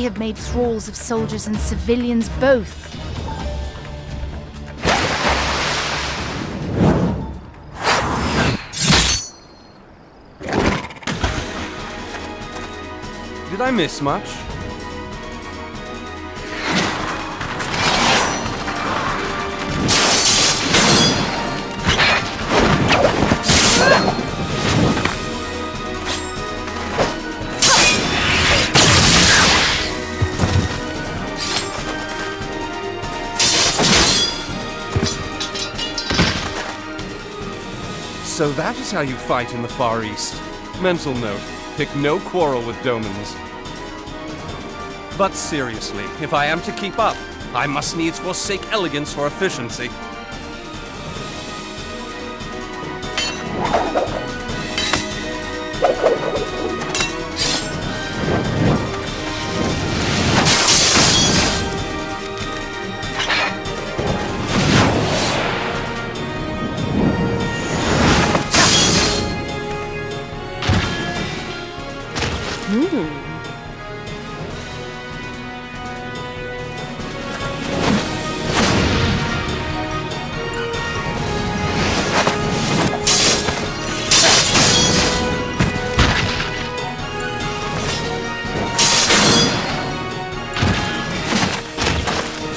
They have made thralls of soldiers and civilians both. Did I miss much? So that is how you fight in the Far East. Mental note, pick no quarrel with Domans. But seriously, if I am to keep up, I must needs forsake elegance for efficiency.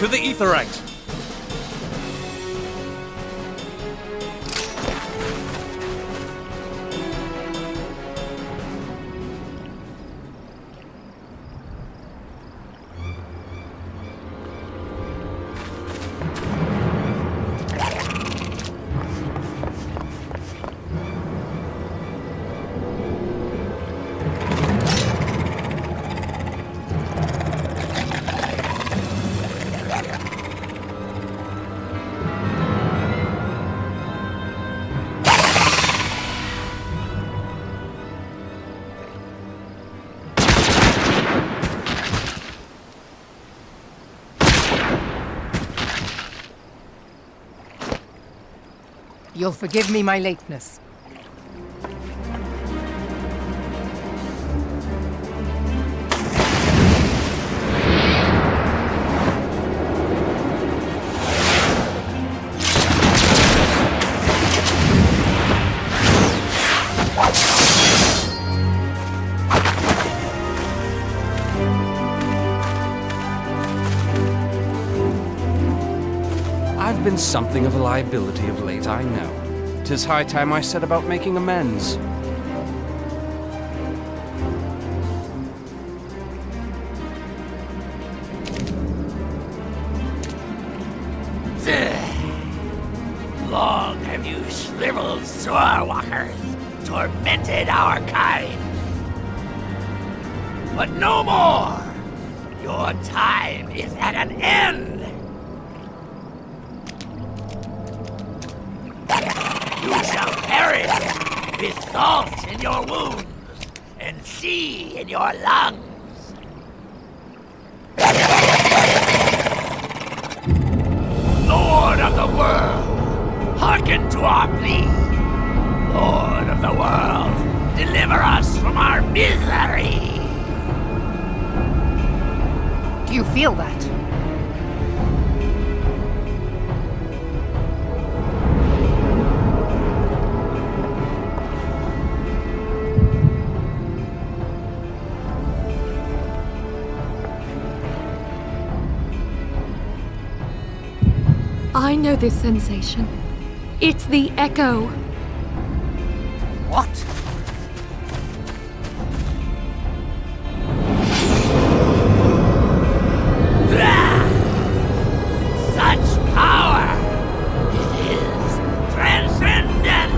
To the Aetheryte! You'll forgive me my lateness. I've been something of a liability of late, I know. 'Tis high time I set about making amends. Long have you shriveled swordwalkers tormented our kind. But no more! Your time is at an end! You shall perish with salt in your wounds and sea in your lungs. Lord of the world, hearken to our plea. Lord of the world, deliver us from our misery. Do you feel that? I know this sensation. It's the echo. What? Such power! It is transcendent!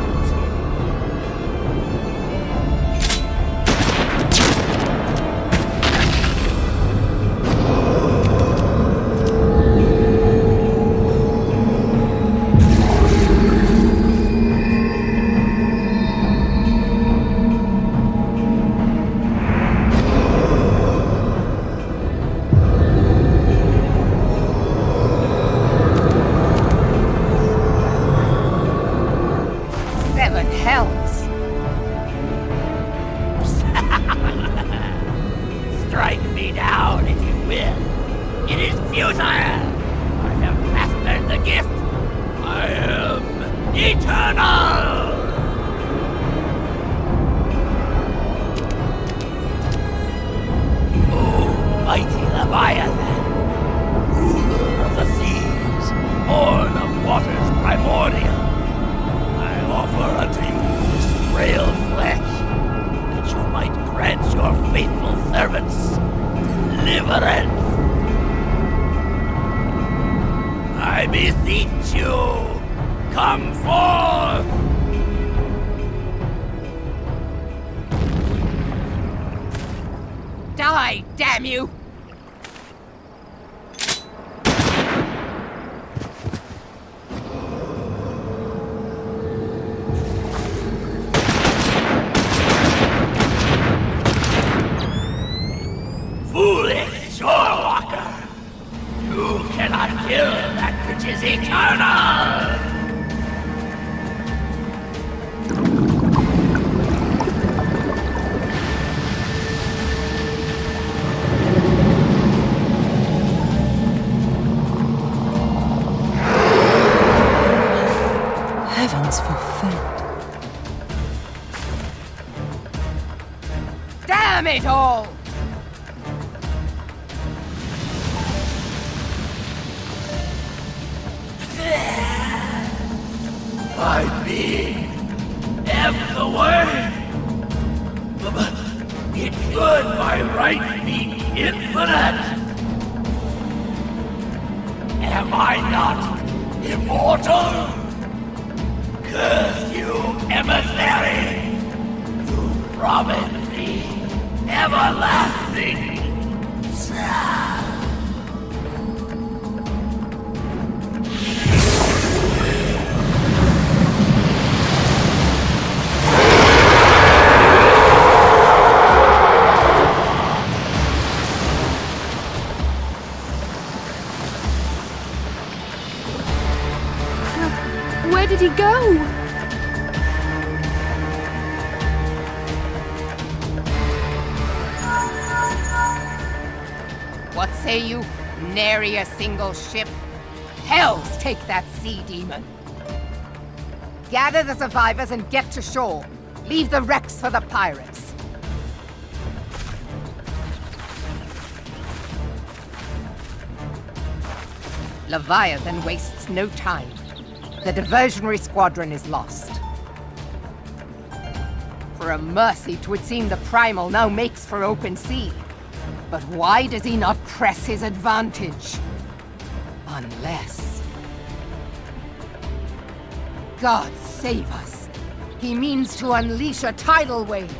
I beseech you, come forth! Die, damn you! Foolish shorewalker! You cannot kill that which is eternal! Heavens forfend. Damn it all! My being ebbs away. But it should by right be infinite. Am I not immortal? Curse you, emissary! You promised me everlasting. Where did he go? What say you? Nary a single ship? Hells take that sea demon! Gather the survivors and get to shore. Leave the wrecks for the pirates. Leviathan wastes no time. The diversionary squadron is lost. For a mercy, 'twould seem the Primal now makes for open sea. But why does he not press his advantage? Unless... God save us! He means to unleash a tidal wave!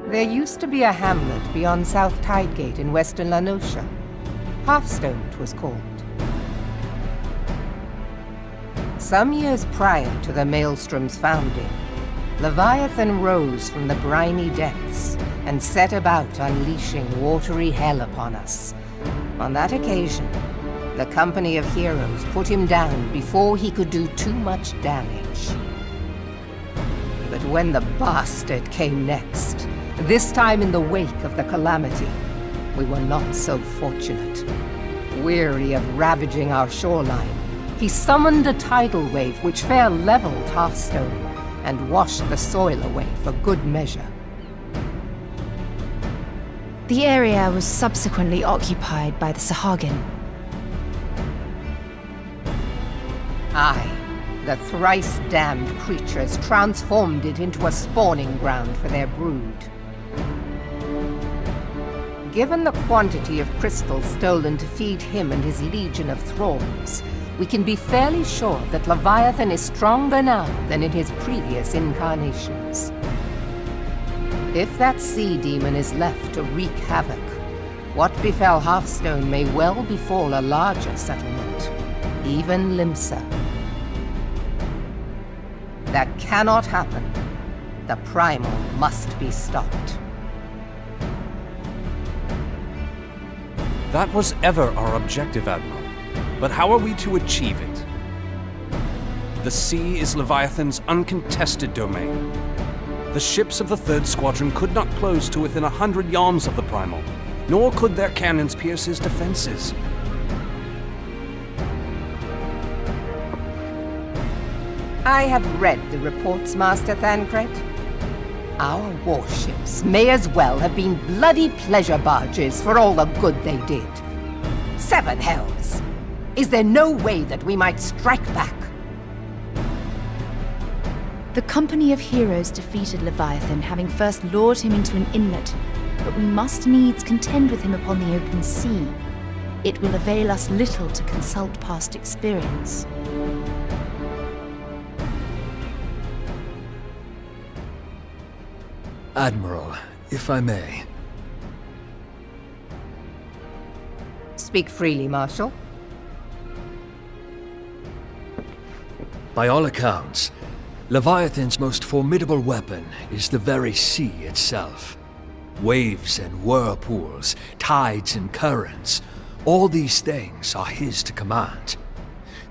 There used to be a hamlet beyond South Tidegate in western Lanosha. Halfstone, 'twas called. Some years prior to the Maelstrom's founding, Leviathan rose from the briny depths and set about unleashing watery hell upon us. On that occasion, the company of heroes put him down before he could do too much damage. But when the bastard came next, this time in the wake of the calamity, we were not so fortunate. Weary of ravaging our shoreline, he summoned a tidal wave which fair leveled Hearthstone and washed the soil away for good measure. The area was subsequently occupied by the Sahagin. Aye, the thrice-damned creatures transformed it into a spawning ground for their brood. Given the quantity of crystal stolen to feed him and his legion of thralls, we can be fairly sure that Leviathan is stronger now than in his previous incarnations. If that sea demon is left to wreak havoc, what befell Hearthstone may well befall a larger settlement, even Limsa. That cannot happen. The Primal must be stopped. That was ever our objective, Admiral. But how are we to achieve it? The sea is Leviathan's uncontested domain. The ships of the 3rd Squadron could not close to within 100 yalms of the Primal, nor could their cannons pierce his defenses. I have read the reports, Master Thancred. Our warships may as well have been bloody pleasure barges for all the good they did. 7 hells! Is there no way that we might strike back? The company of heroes defeated Leviathan, having first lured him into an inlet, but we must needs contend with him upon the open sea. It will avail us little to consult past experience. Admiral, if I may. Speak freely, Marshal. By all accounts, Leviathan's most formidable weapon is the very sea itself. Waves and whirlpools, tides and currents, all these things are his to command.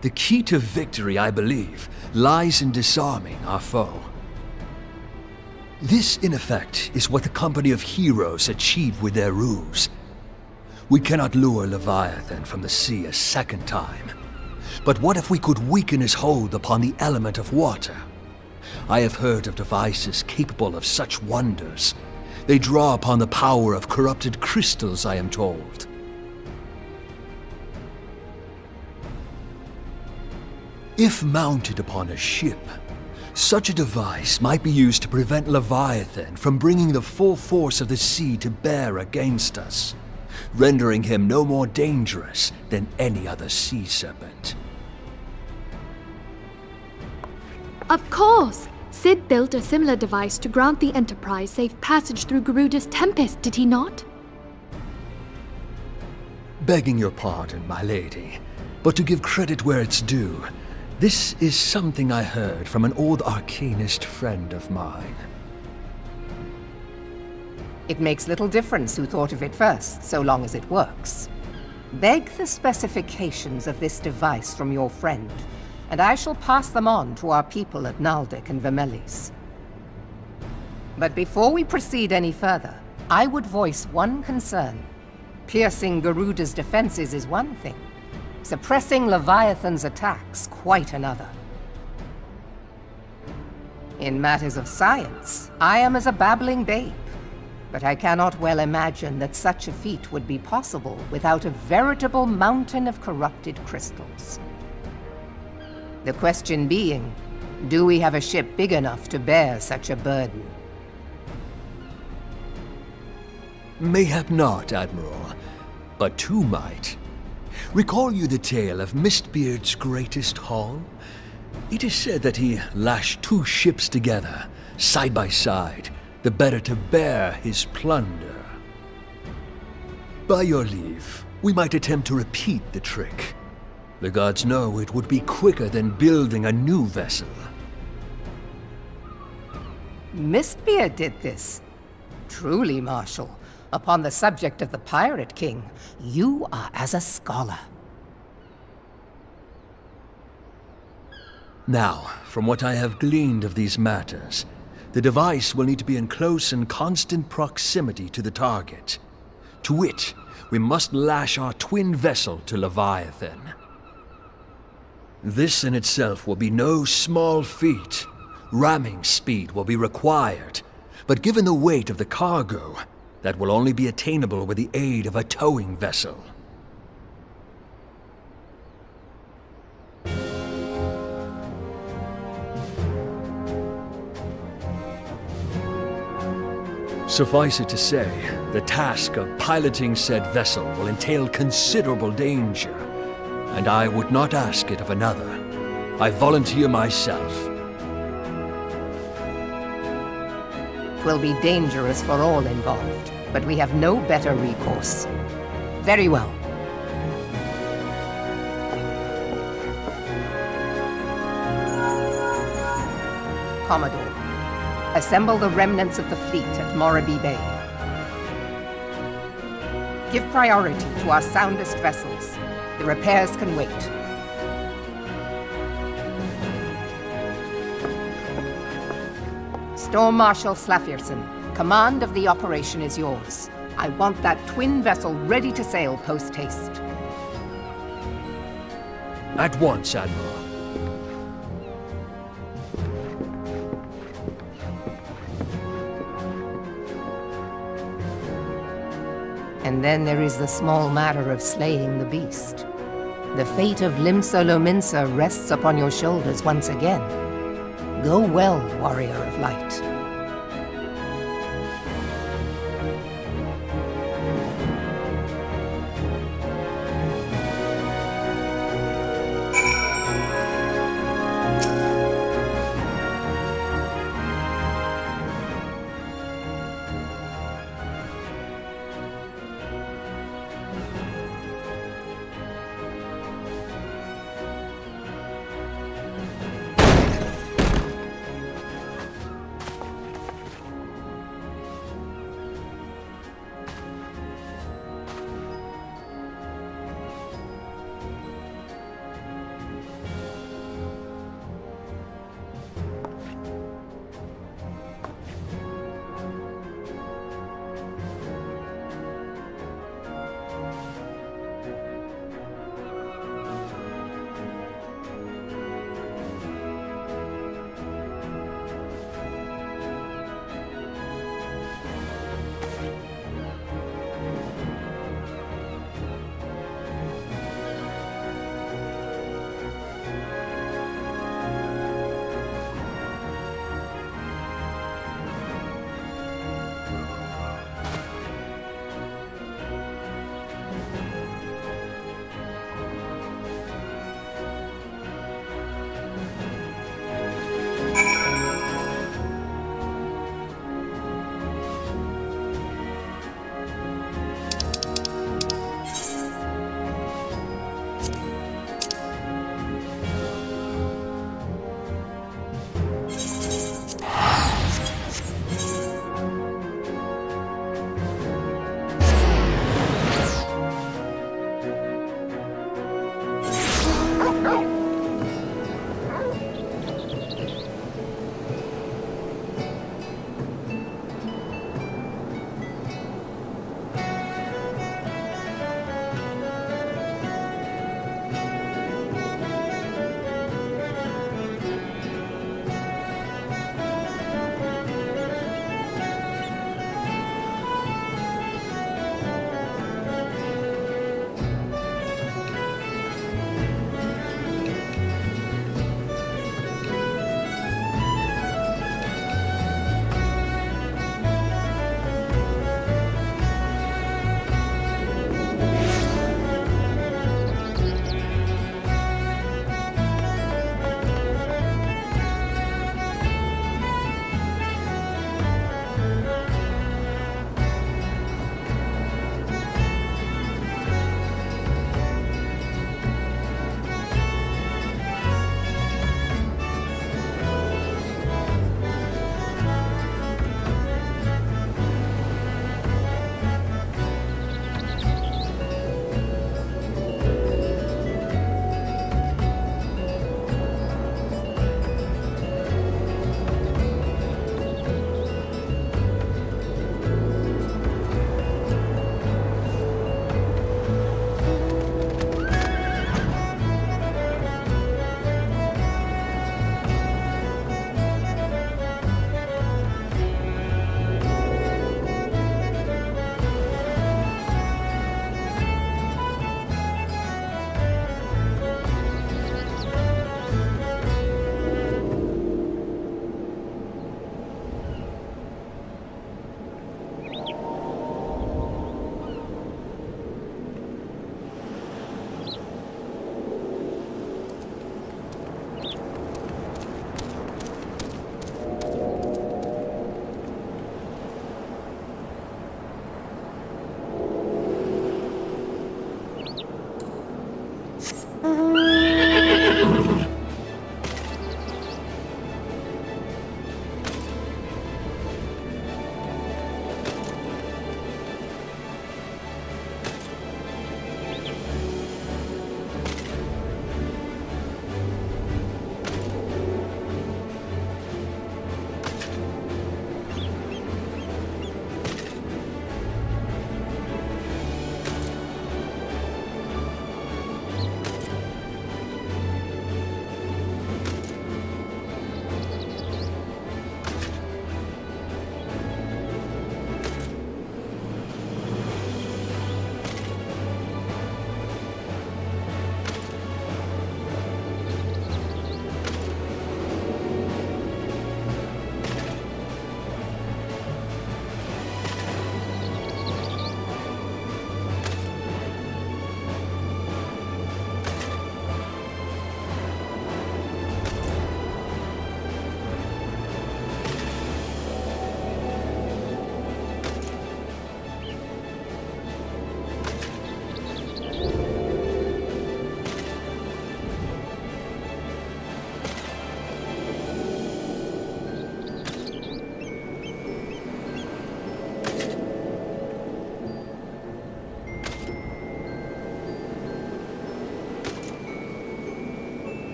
The key to victory, I believe, lies in disarming our foe. This, in effect, is what the company of heroes achieved with their ruse. We cannot lure Leviathan from the sea a second time. But what if we could weaken his hold upon the element of water? I have heard of devices capable of such wonders. They draw upon the power of corrupted crystals, I am told. If mounted upon a ship, such a device might be used to prevent Leviathan from bringing the full force of the sea to bear against us, rendering him no more dangerous than any other sea serpent. Of course! Sid built a similar device to grant the Enterprise safe passage through Garuda's Tempest, did he not? Begging your pardon, my lady, but to give credit where it's due, this is something I heard from an old arcanist friend of mine. It makes little difference who thought of it first, so long as it works. Beg the specifications of this device from your friend, and I shall pass them on to our people at Naldic and Vermelis. But before we proceed any further, I would voice one concern. Piercing Garuda's defenses is one thing. Suppressing Leviathan's attacks, quite another. In matters of science, I am as a babbling babe, but I cannot well imagine that such a feat would be possible without a veritable mountain of corrupted crystals. The question being, do we have a ship big enough to bear such a burden? Mayhap not, Admiral, but 2 might. Recall you the tale of Mistbeard's greatest haul? It is said that he lashed 2 ships together, side by side, the better to bear his plunder. By your leave, we might attempt to repeat the trick. The gods know it would be quicker than building a new vessel. Mistbeard did this. Truly, Marshal, upon the subject of the Pirate King, you are as a scholar. Now, from what I have gleaned of these matters, the device will need to be in close and constant proximity to the target. To wit, we must lash our twin vessel to Leviathan. This in itself will be no small feat. Ramming speed will be required, but given the weight of the cargo, that will only be attainable with the aid of a towing vessel. Suffice it to say, the task of piloting said vessel will entail considerable danger, and I would not ask it of another. I volunteer myself. 'Twill be dangerous for all involved, but we have no better recourse. Very well. Commodore, assemble the remnants of the fleet at Morabee Bay. Give priority to our soundest vessels. The repairs can wait. Storm Marshal Slafierson, command of the operation is yours. I want that twin vessel ready to sail post-haste. At once, Admiral. And then there is the small matter of slaying the beast. The fate of Limsa Lominsa rests upon your shoulders once again. Go well, warrior of light.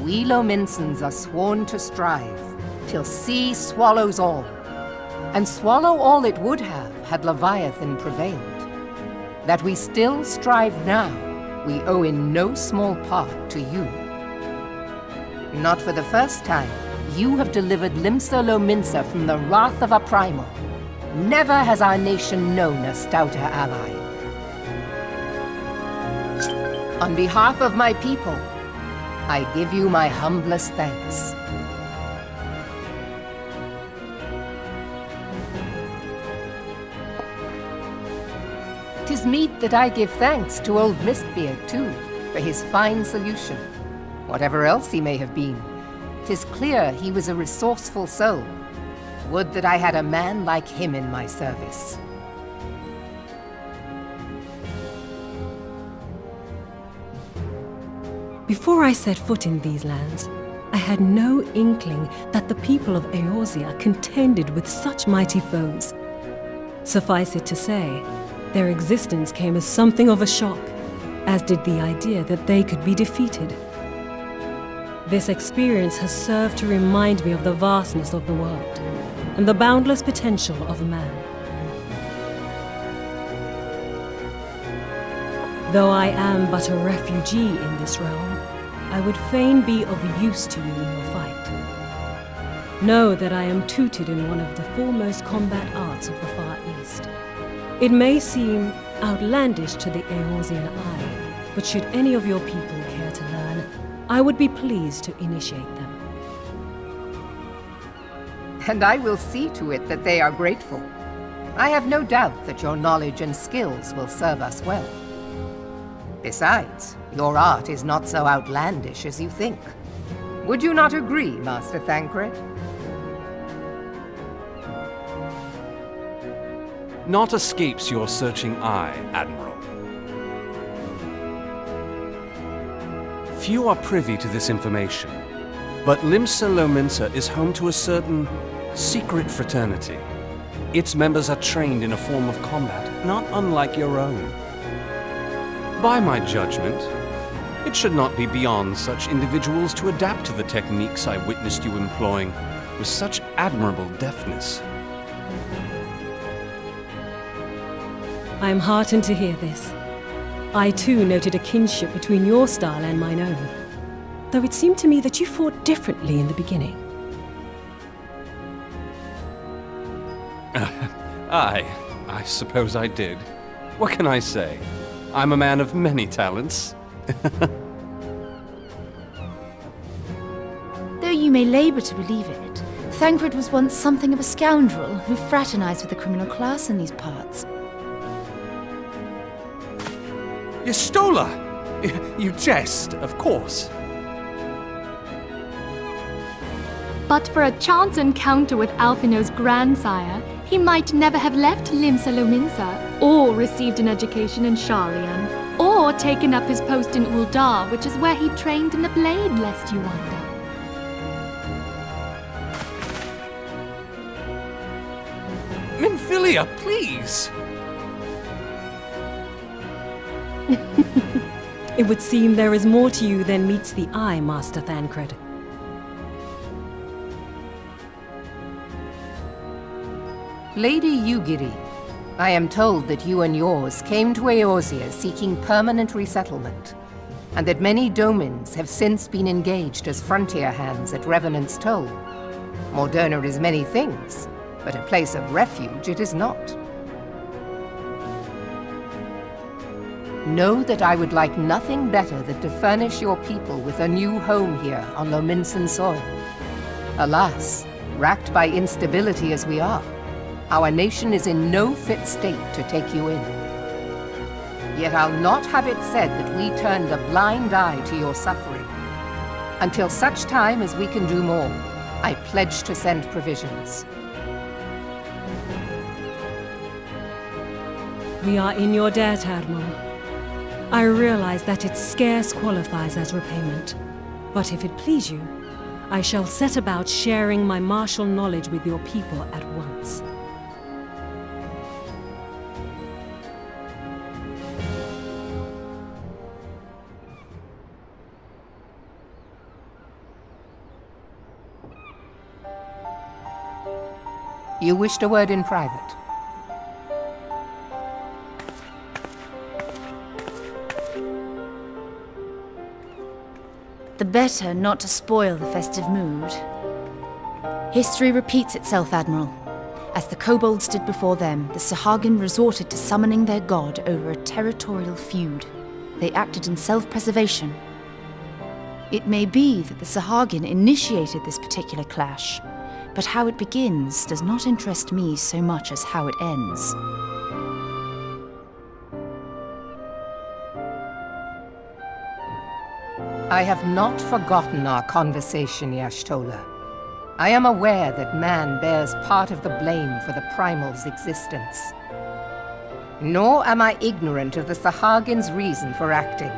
we Lominsons are sworn to strive, till sea swallows all. And swallow all it would have had Leviathan prevailed. That we still strive now, we owe in no small part to you. Not for the first time, you have delivered Limsa Lominsa from the wrath of a primal. Never has our nation known a stouter ally. On behalf of my people, I give you my humblest thanks. 'Tis meet that I give thanks to old Mistbeard, too, for his fine solution. Whatever else he may have been, 'tis clear he was a resourceful soul. Would that I had a man like him in my service. Before I set foot in these lands, I had no inkling that the people of Eorzea contended with such mighty foes. Suffice it to say, their existence came as something of a shock, as did the idea that they could be defeated. This experience has served to remind me of the vastness of the world, and the boundless potential of man. Though I am but a refugee in this realm, I would fain be of use to you in your fight. Know that I am tutored in one of the foremost combat arts of the Far East. It may seem outlandish to the Eorzean eye, but should any of your people care to learn, I would be pleased to initiate them. And I will see to it that they are grateful. I have no doubt that your knowledge and skills will serve us well. Besides, your art is not so outlandish as you think. Would you not agree, Master Thancred? Naught escapes your searching eye, Admiral. Few are privy to this information, but Limsa Lominsa is home to a certain secret fraternity. Its members are trained in a form of combat not unlike your own. By my judgment, it should not be beyond such individuals to adapt to the techniques I witnessed you employing with such admirable deftness. I am heartened to hear this. I too noted a kinship between your style and mine own, though it seemed to me that you fought differently in the beginning. I suppose I did. What can I say? I'm a man of many talents. Though you may labor to believe it, Thancred was once something of a scoundrel who fraternized with the criminal class in these parts. Yestola! You jest, of course. But for a chance encounter with Alphino's grandsire, he might never have left Limsa Lominsa, or received an education in Sharlayan, or taken up his post in Uldar, which is where he trained in the blade, lest you wonder. Minfilia, please! It would seem there is more to you than meets the eye, Master Thancred. Lady Yugiri, I am told that you and yours came to Eorzea seeking permanent resettlement, and that many domins have since been engaged as frontier hands at Revenant's Toll. Moderna is many things, but a place of refuge it is not. Know that I would like nothing better than to furnish your people with a new home here on Lominsan soil. Alas, racked by instability as we are, our nation is in no fit state to take you in. Yet I'll not have it said that we turned a blind eye to your suffering. Until such time as we can do more, I pledge to send provisions. We are in your debt, Admiral. I realize that it scarce qualifies as repayment, but if it please you, I shall set about sharing my martial knowledge with your people at once. You wished a word in private. The better not to spoil the festive mood. History repeats itself, Admiral. As the kobolds did before them, the Sahagin resorted to summoning their god over a territorial feud. They acted in self-preservation. It may be that the Sahagin initiated this particular clash, but how it begins does not interest me so much as how it ends. I have not forgotten our conversation, Y'ashtola. I am aware that man bears part of the blame for the Primal's existence. Nor am I ignorant of the Sahagins' reason for acting.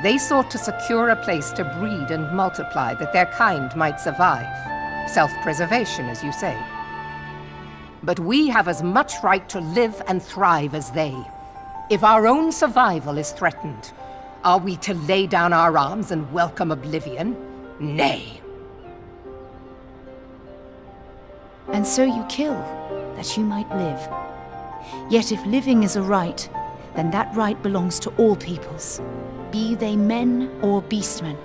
They sought to secure a place to breed and multiply that their kind might survive. Self-preservation, as you say. But we have as much right to live and thrive as they. If our own survival is threatened, are we to lay down our arms and welcome oblivion? Nay. And so you kill, that you might live. Yet if living is a right, then that right belongs to all peoples, be they men or beastmen.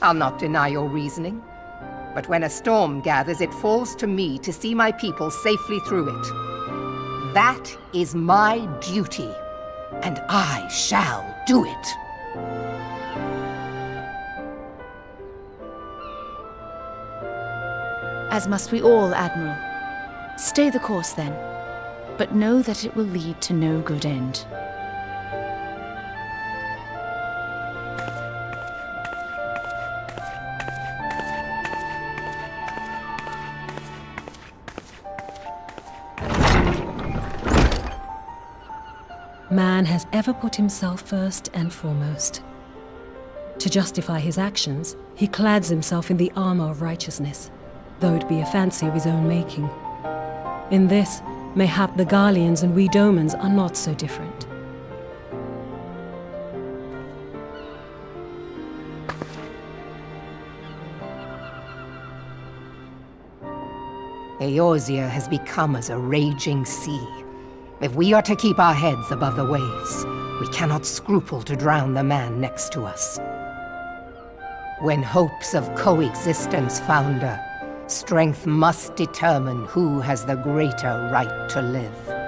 I'll not deny your reasoning. But when a storm gathers, it falls to me to see my people safely through it. That is my duty, and I shall do it. As must we all, Admiral. Stay the course, then, but know that it will lead to no good end. Man has ever put himself first and foremost. To justify his actions, he clads himself in the armor of righteousness, though it be a fancy of his own making. In this, mayhap the Garleans and we Domans are not so different. Eorzea has become as a raging sea. If we are to keep our heads above the waves, we cannot scruple to drown the man next to us. When hopes of coexistence founder, strength must determine who has the greater right to live.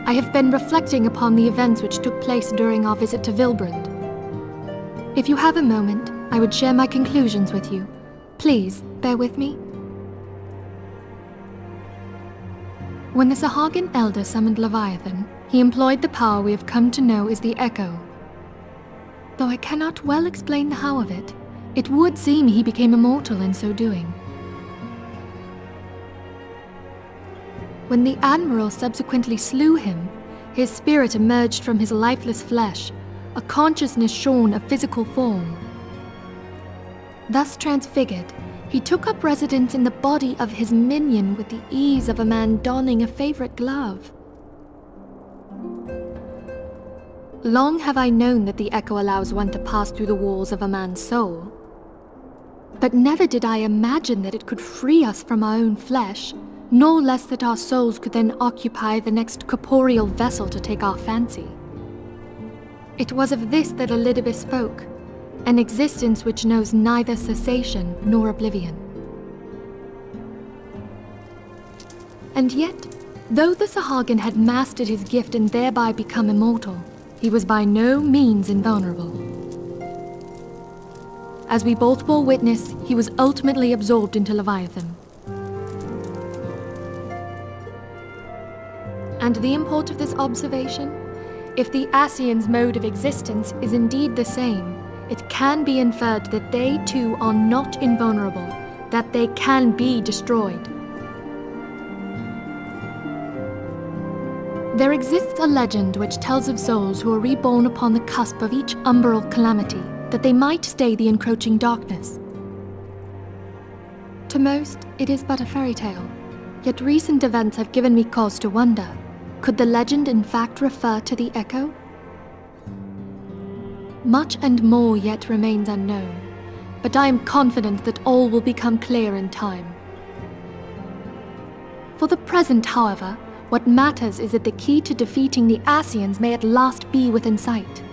I have been reflecting upon the events which took place during our visit to Vilbrand. If you have a moment, I would share my conclusions with you. Please, bear with me. When the Sahagin Elder summoned Leviathan, he employed the power we have come to know as the Echo. Though I cannot well explain the how of it, it would seem he became immortal in so doing. When the Admiral subsequently slew him, his spirit emerged from his lifeless flesh, a consciousness shorn of physical form. Thus transfigured, he took up residence in the body of his minion with the ease of a man donning a favorite glove. Long have I known that the Echo allows one to pass through the walls of a man's soul. But never did I imagine that it could free us from our own flesh, nor less that our souls could then occupy the next corporeal vessel to take our fancy. It was of this that Elidibus spoke, an existence which knows neither cessation nor oblivion. And yet, though the Sahagin had mastered his gift and thereby become immortal, he was by no means invulnerable. As we both bore witness, he was ultimately absorbed into Leviathan. And the import of this observation? If the Ascians' mode of existence is indeed the same, it can be inferred that they too are not invulnerable, that they can be destroyed. There exists a legend which tells of souls who are reborn upon the cusp of each umbral calamity, that they might stay the encroaching darkness. To most, it is but a fairy tale, yet recent events have given me cause to wonder. Could the legend in fact refer to the Echo? Much and more yet remains unknown, but I am confident that all will become clear in time. For the present, however, what matters is that the key to defeating the Ascians may at last be within sight.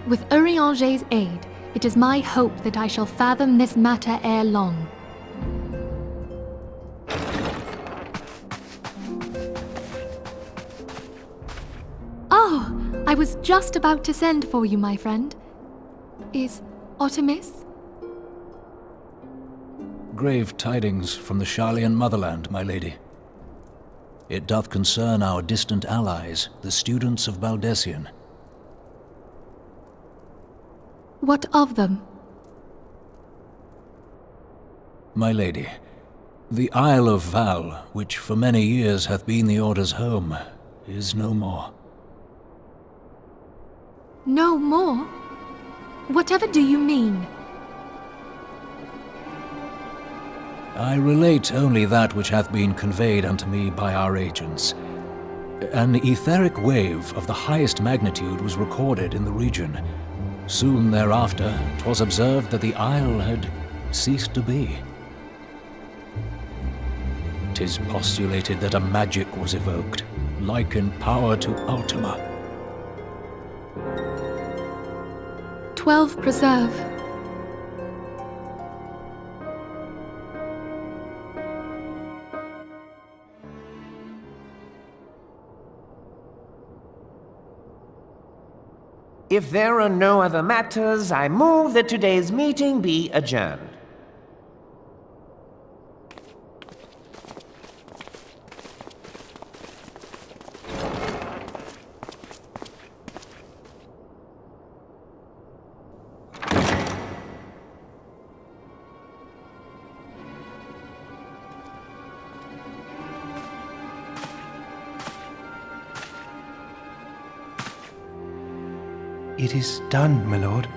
With Urianger's aid, it is my hope that I shall fathom this matter ere long. Oh, I was just about to send for you, my friend. Is Artemis? Grave tidings from the Sharlayan motherland, my lady. It doth concern our distant allies, the students of Baldessian. What of them? My lady, the Isle of Val, which for many years hath been the Order's home, is no more. No more? Whatever do you mean? I relate only that which hath been conveyed unto me by our agents. An etheric wave of the highest magnitude was recorded in the region. Soon thereafter, 'twas observed that the isle had ceased to be. 'Tis postulated that a magic was evoked, like in power to Ultima. 12 preserve. If there are no other matters, I move that today's meeting be adjourned. It is done, my lord.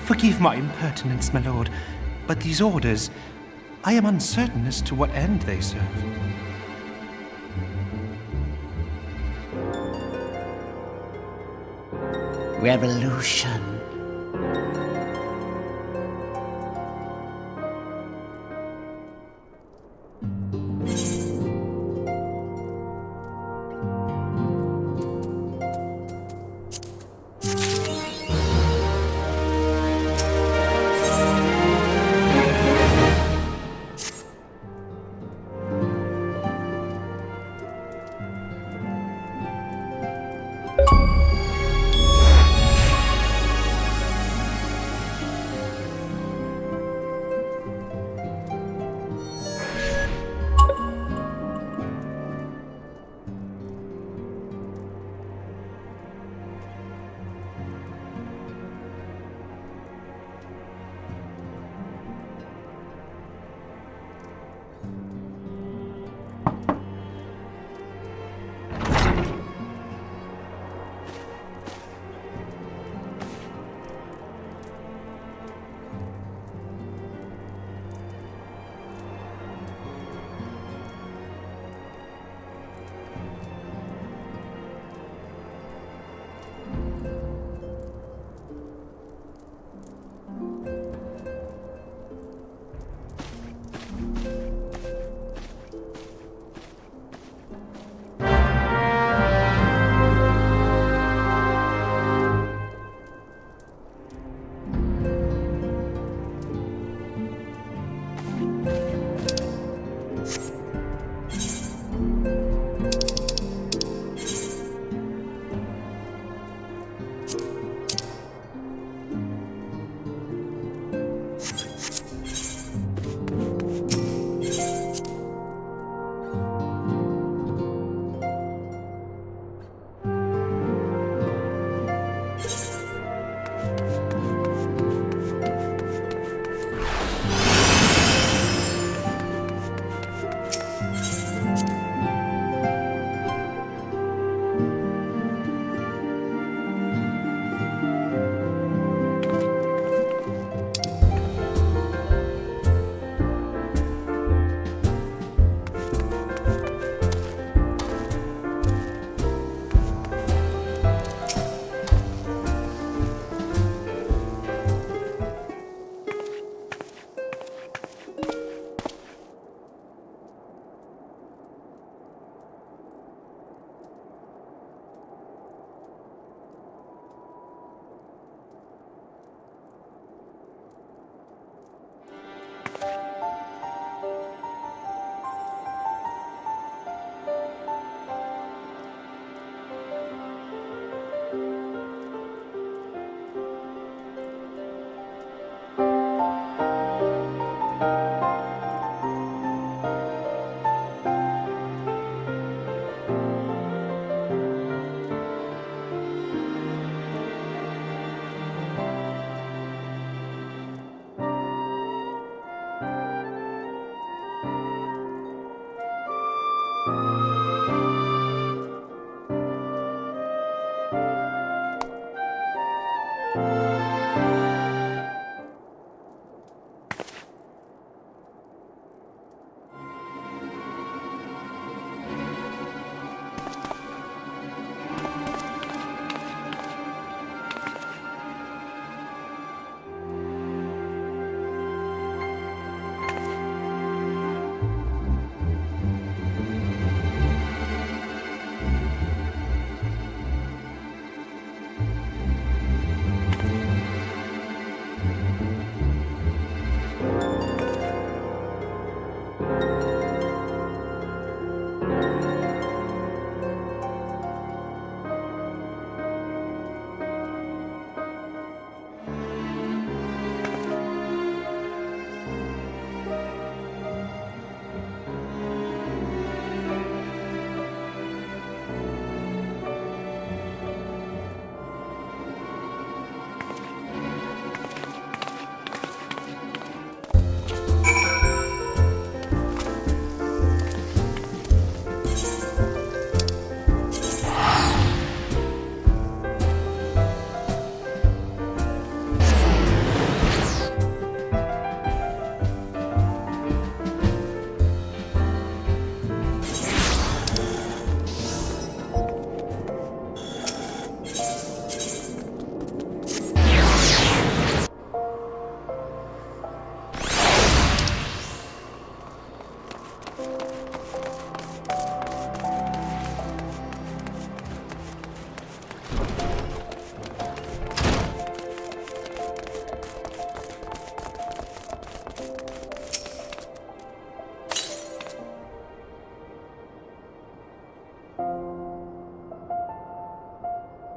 Forgive my impertinence, my lord, but these orders, I am uncertain as to what end they serve. Revolution.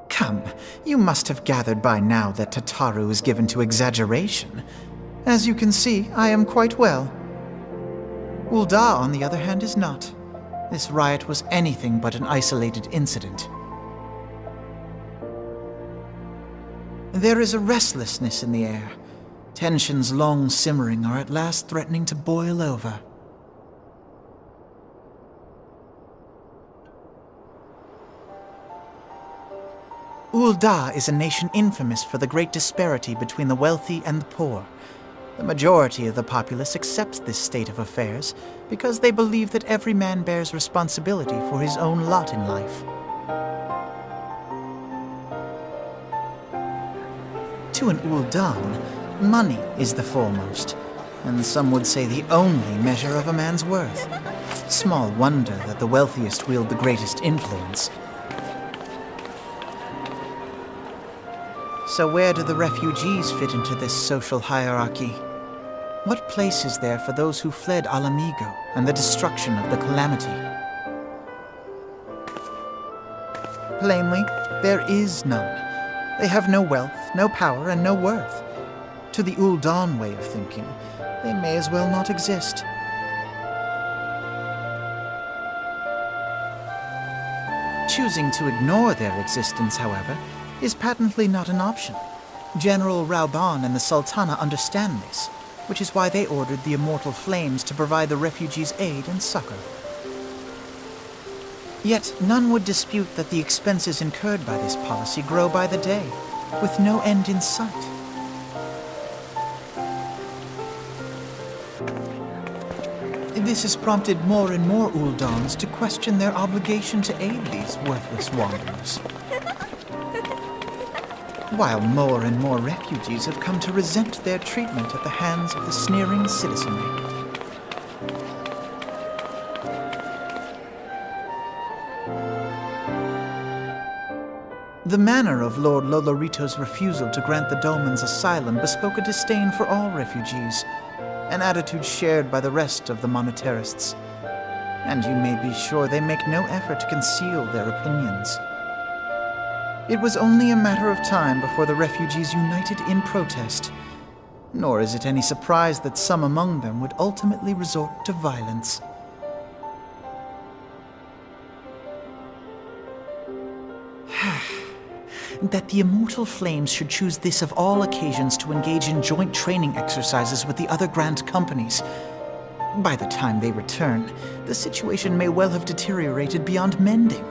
Come, you must have gathered by now that Tataru is given to exaggeration. As you can see, I am quite well. Ul'dah, on the other hand, is not. This riot was anything but an isolated incident. There is a restlessness in the air. Tensions long simmering are at last threatening to boil over. Ul'dah is a nation infamous for the great disparity between the wealthy and the poor. The majority of the populace accepts this state of affairs because they believe that every man bears responsibility for his own lot in life. To an Ul'dan, money is the foremost, and some would say the only measure of a man's worth. Small wonder that the wealthiest wield the greatest influence. So where do the refugees fit into this social hierarchy? What place is there for those who fled Alamigo and the destruction of the Calamity? Plainly, there is none. They have no wealth, no power, and no worth. To the Ul'dan way of thinking, they may as well not exist. Choosing to ignore their existence, however, is patently not an option. General Rauban and the Sultana understand this, which is why they ordered the Immortal Flames to provide the refugees aid and succor. Yet none would dispute that the expenses incurred by this policy grow by the day, with no end in sight. This has prompted more and more Ul'dans to question their obligation to aid these worthless wanderers. While more and more refugees have come to resent their treatment at the hands of the sneering citizenry. The manner of Lord Lolorito's refusal to grant the Dolmens asylum bespoke a disdain for all refugees, an attitude shared by the rest of the monetarists. And you may be sure they make no effort to conceal their opinions. It was only a matter of time before the refugees united in protest, nor is it any surprise that some among them would ultimately resort to violence. That the Immortal Flames should choose this of all occasions to engage in joint training exercises with the other Grand Companies. By the time they return, the situation may well have deteriorated beyond mending.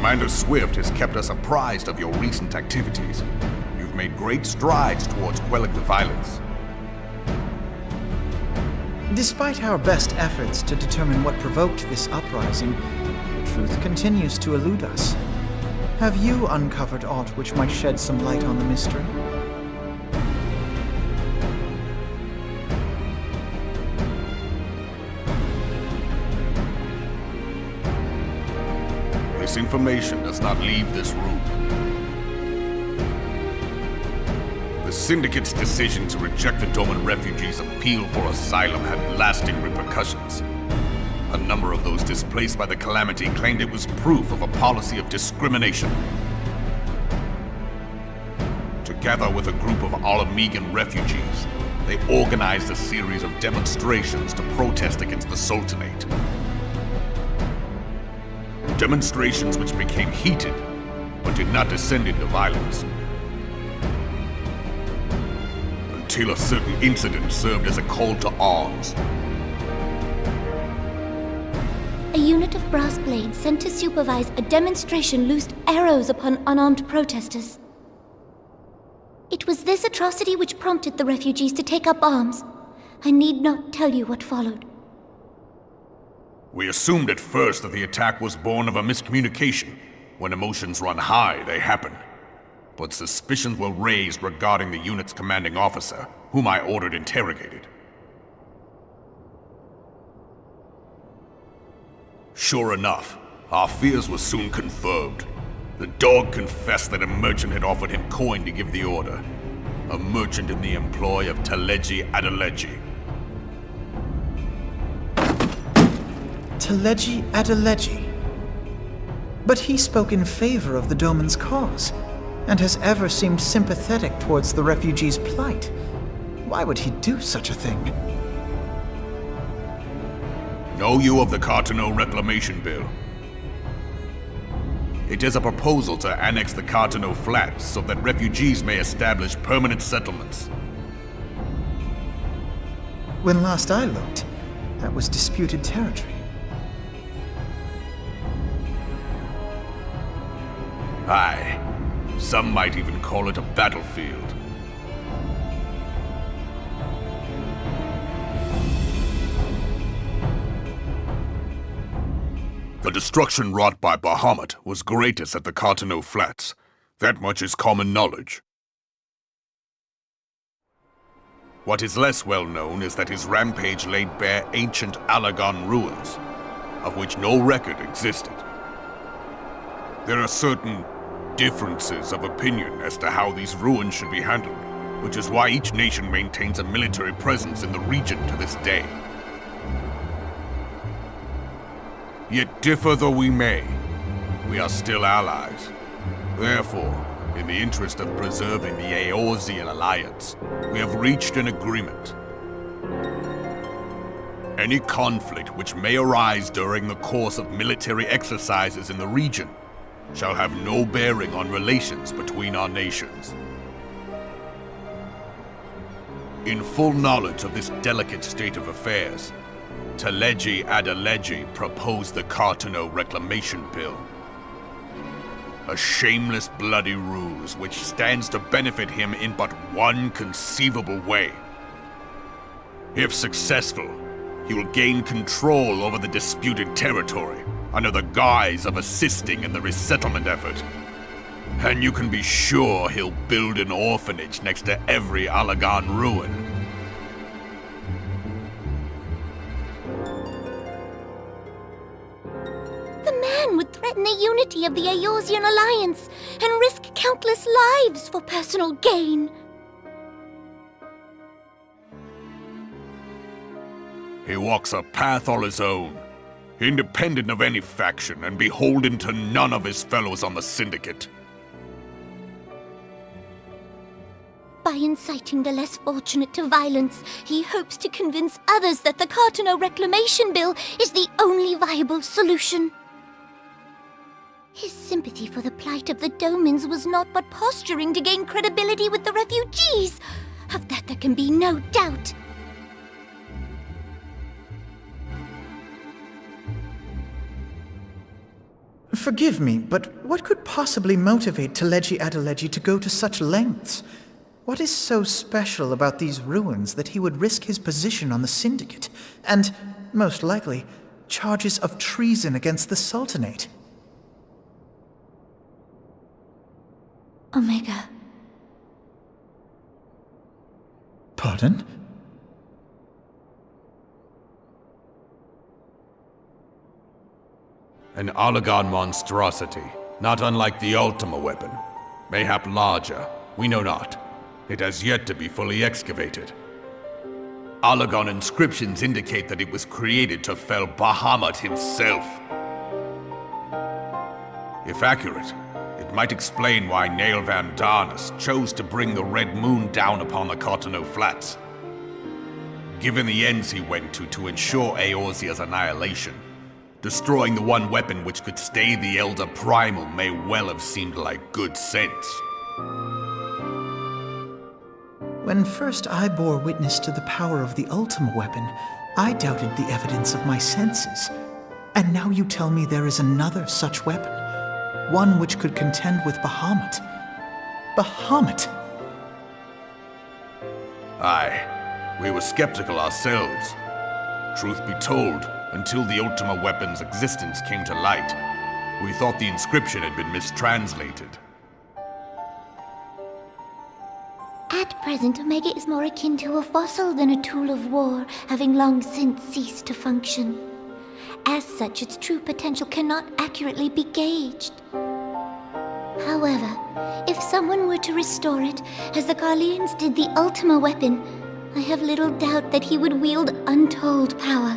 Commander Swift has kept us apprised of your recent activities. You've made great strides towards quelling the violence. Despite our best efforts to determine what provoked this uprising, truth continues to elude us. Have you uncovered aught which might shed some light on the mystery? This information does not leave this room. The Syndicate's decision to reject the Doman refugees' appeal for asylum had lasting repercussions. A number of those displaced by the calamity claimed it was proof of a policy of discrimination. Together with a group of Alamegan refugees, they organized a series of demonstrations to protest against the Sultanate. Demonstrations which became heated, but did not descend into violence. Until a certain incident served as a call to arms. A unit of brass blades sent to supervise a demonstration loosed arrows upon unarmed protesters. It was this atrocity which prompted the refugees to take up arms. I need not tell you what followed. We assumed at first that the attack was born of a miscommunication. When emotions run high, they happen. But suspicions were raised regarding the unit's commanding officer, whom I ordered interrogated. Sure enough, our fears were soon confirmed. The dog confessed that a merchant had offered him coin to give the order. A merchant in the employ of Teleji Adeleji. Teleji Adeleji. But he spoke in favor of the Doman's cause, and has ever seemed sympathetic towards the refugees' plight. Why would he do such a thing? Know you of the Cartano Reclamation Bill? It is a proposal to annex the Cartano Flats so that refugees may establish permanent settlements. When last I looked, that was disputed territory. Aye. Some might even call it a battlefield. The destruction wrought by Bahamut was greatest at the Cartano Flats. That much is common knowledge. What is less well known is that his rampage laid bare ancient Alagon ruins, of which no record existed. There are certain differences of opinion as to how these ruins should be handled, which is why each nation maintains a military presence in the region to this day. Yet differ though we may, we are still allies. Therefore, in the interest of preserving the Eorzean alliance, we have reached an agreement. Any conflict which may arise during the course of military exercises in the region shall have no bearing on relations between our nations. In full knowledge of this delicate state of affairs, Teleji Adeleji proposed the Cartano Reclamation Bill. A shameless bloody ruse which stands to benefit him in but one conceivable way. If successful, he will gain control over the disputed territory under the guise of assisting in the resettlement effort. And you can be sure he'll build an orphanage next to every Alagon ruin. Would threaten the unity of the Eorzean alliance and risk countless lives for personal gain. He walks a path all his own, independent of any faction and beholden to none of his fellows on the Syndicate. By inciting the less fortunate to violence, he hopes to convince others that the Cartano Reclamation Bill is the only viable solution. His sympathy for the plight of the Domans was not but posturing to gain credibility with the refugees. Of that there can be no doubt. Forgive me, but what could possibly motivate Teleji Adeleji to go to such lengths? What is so special about these ruins that he would risk his position on the Syndicate, and, most likely, charges of treason against the Sultanate? Omega. Pardon? An Oligon monstrosity, not unlike the Ultima weapon. Mayhap larger, we know not. It has yet to be fully excavated. Oligon inscriptions indicate that it was created to fell Bahamut himself. If accurate, it might explain why Nail Van Darnus chose to bring the Red Moon down upon the Cotonou Flats. Given the ends he went to ensure Eorzea's annihilation, destroying the one weapon which could stay the Elder Primal may well have seemed like good sense. When first I bore witness to the power of the Ultima weapon, I doubted the evidence of my senses. And now you tell me there is another such weapon, one which could contend with Bahamut. Bahamut! Aye, we were skeptical ourselves. Truth be told, until the Ultima weapon's existence came to light, we thought the inscription had been mistranslated. At present, Omega is more akin to a fossil than a tool of war, having long since ceased to function. As such, its true potential cannot accurately be gauged. However, if someone were to restore it, as the Garleans did the Ultima weapon, I have little doubt that he would wield untold power.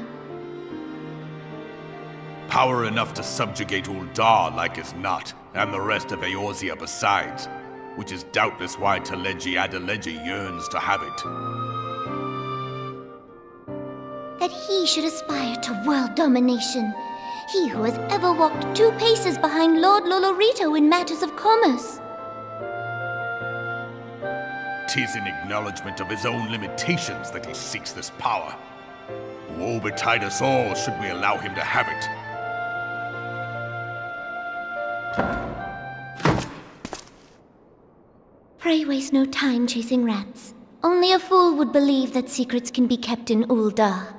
Power enough to subjugate Uldar like as not, and the rest of Eorzea besides, which is doubtless why Teleji Adeleji yearns to have it. That he should aspire to world domination. He who has ever walked 2 paces behind Lord Lolorito in matters of commerce. 'Tis in acknowledgement of his own limitations that he seeks this power. Woe betide us all should we allow him to have it. Pray waste no time chasing rats. Only a fool would believe that secrets can be kept in Uldar.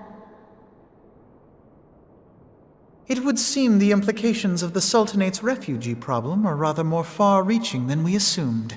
It would seem the implications of the Sultanate's refugee problem are rather more far-reaching than we assumed.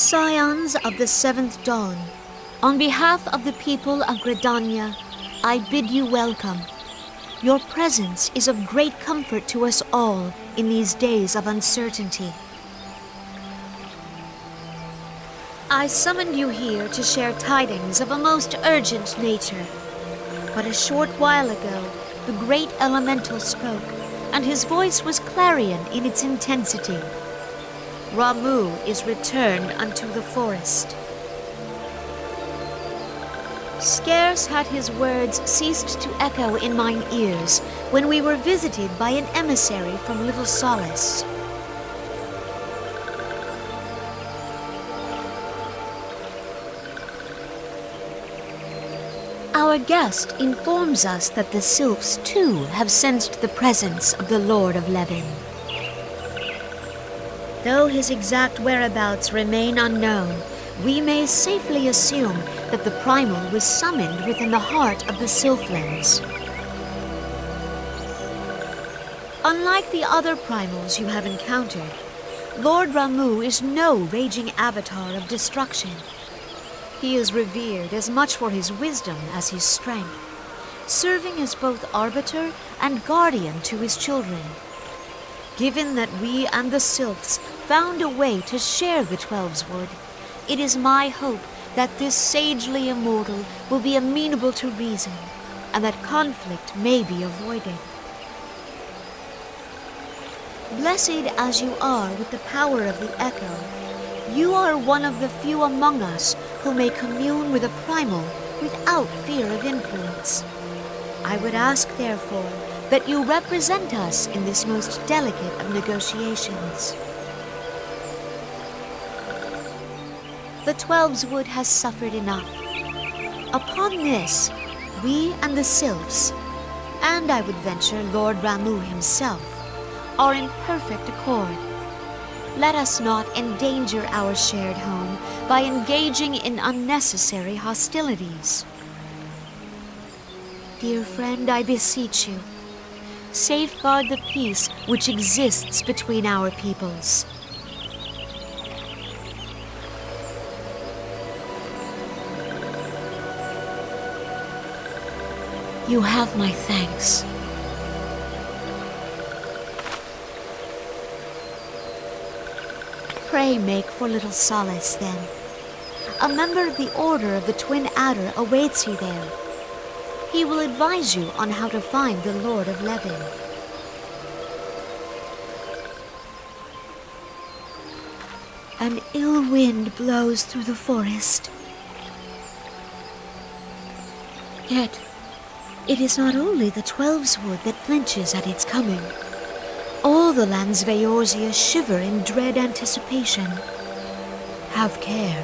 Scions of the Seventh Dawn, on behalf of the people of Gridania, I bid you welcome. Your presence is of great comfort to us all in these days of uncertainty. I summoned you here to share tidings of a most urgent nature. But a short while ago, the great elemental spoke, and his voice was clarion in its intensity. Ramu is returned unto the forest. Scarce had his words ceased to echo in mine ears when we were visited by an emissary from Little Solace. Our guest informs us that the sylphs too have sensed the presence of the Lord of Levin. Though his exact whereabouts remain unknown, we may safely assume that the primal was summoned within the heart of the Sylphlands. Unlike the other primals you have encountered, Lord Ramu is no raging avatar of destruction. He is revered as much for his wisdom as his strength, serving as both arbiter and guardian to his children. Given that we and the Sylphs found a way to share the Twelveswood, it is my hope that this sagely immortal will be amenable to reason, and that conflict may be avoided. Blessed as you are with the power of the Echo, you are one of the few among us who may commune with a primal without fear of influence. I would ask, therefore, that you represent us in this most delicate of negotiations. The Twelveswood has suffered enough. Upon this, we and the Sylphs, and I would venture Lord Ramu himself, are in perfect accord. Let us not endanger our shared home by engaging in unnecessary hostilities. Dear friend, I beseech you, safeguard the peace which exists between our peoples. You have my thanks. Pray make for Little Solace, then. A member of the Order of the Twin Adder awaits you there. He will advise you on how to find the Lord of Levin. An ill wind blows through the forest. Yet, it is not only the Twelveswood that flinches at its coming. All the lands of Eorzea shiver in dread anticipation. Have care.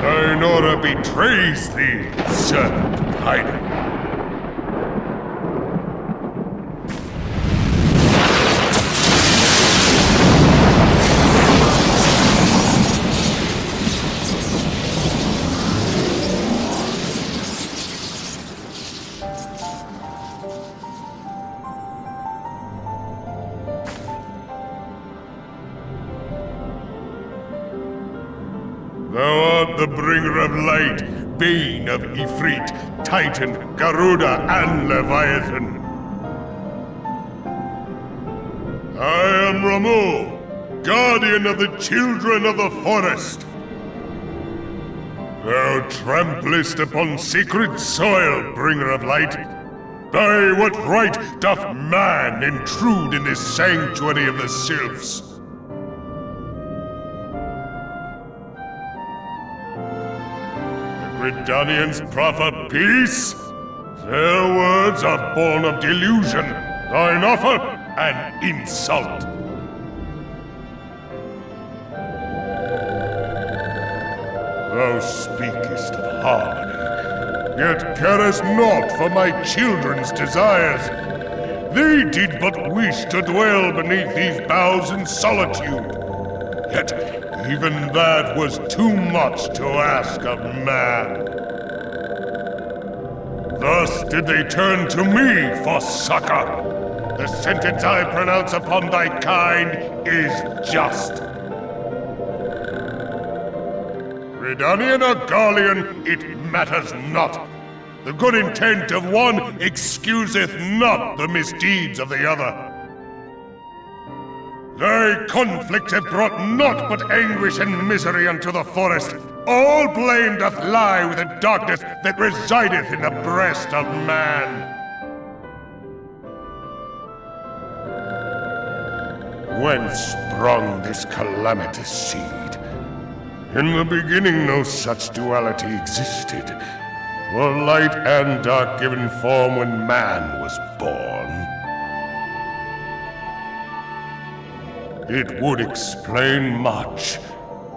Dainora betrays thee, servant of hiding. Thou art the bringer of light, bane of Ifrit, Titan, Garuda, and Leviathan. I am Ramu, guardian of the children of the forest. Thou tramplest upon sacred soil, bringer of light. By what right doth man intrude in this sanctuary of the sylphs? Gridanians proffer peace? Their words are born of delusion, thine offer an insult. Thou speakest of harmony, yet carest naught for my children's desires. They did but wish to dwell beneath these boughs in solitude. Yet even that was too much to ask of man. Thus did they turn to me for succor. The sentence I pronounce upon thy kind is just. Gridanian or Garlean, it matters not. The good intent of one excuseth not the misdeeds of the other. Thy conflict hath brought naught but anguish and misery unto the forest. All blame doth lie with the darkness that resideth in the breast of man. Whence sprung this calamitous seed? In the beginning no such duality existed, for light and dark given form when man was born. It would explain much,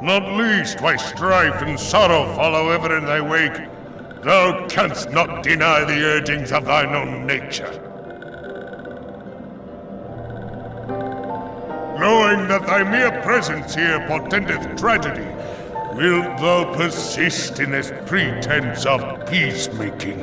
not least why strife and sorrow follow ever in thy wake. Thou canst not deny the urgings of thine own nature. Know knowing that thy mere presence here portendeth tragedy, wilt thou persist in this pretense of peacemaking?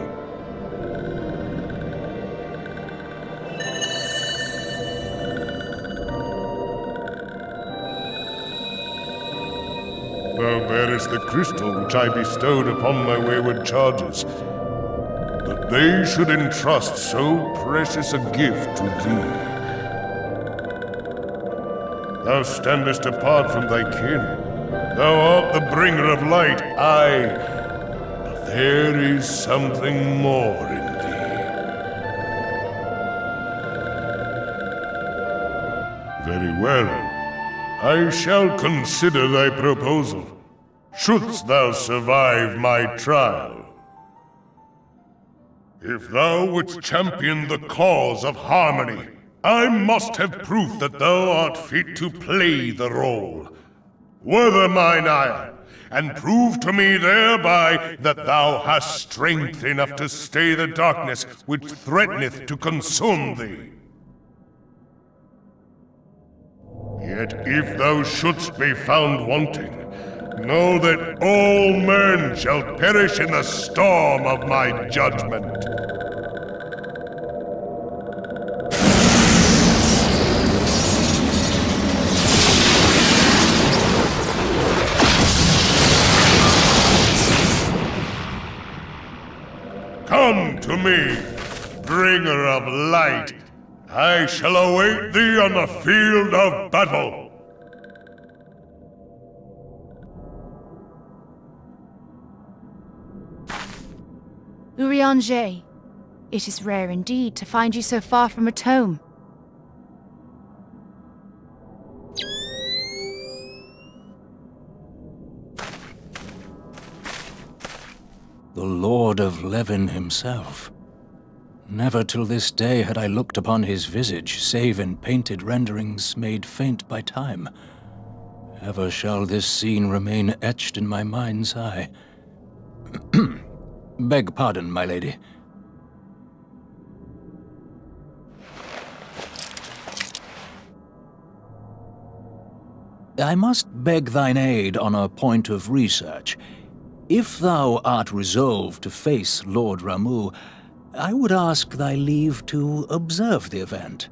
Thou bearest the crystal which I bestowed upon my wayward charges, that they should entrust so precious a gift to thee. Thou standest apart from thy kin. Thou art the bringer of light, aye, but there is something more in thee. Very well. I shall consider thy proposal, shouldst thou survive my trial. If thou wouldst champion the cause of harmony, I must have proof that thou art fit to play the role. Wither mine ire, and prove to me thereby that thou hast strength enough to stay the darkness which threateneth to consume thee. Yet if thou shouldst be found wanting, know that all men shall perish in the storm of my judgment. Come to me, bringer of light. I shall await thee on the field of battle. Urianger, it is rare indeed to find you so far from a tome. The Lord of Levin himself. Never till this day had I looked upon his visage, save in painted renderings made faint by time. Ever shall this scene remain etched in my mind's eye. Beg pardon, my lady. I must beg thine aid on a point of research. If thou art resolved to face Lord Ramu, I would ask thy leave to observe the event.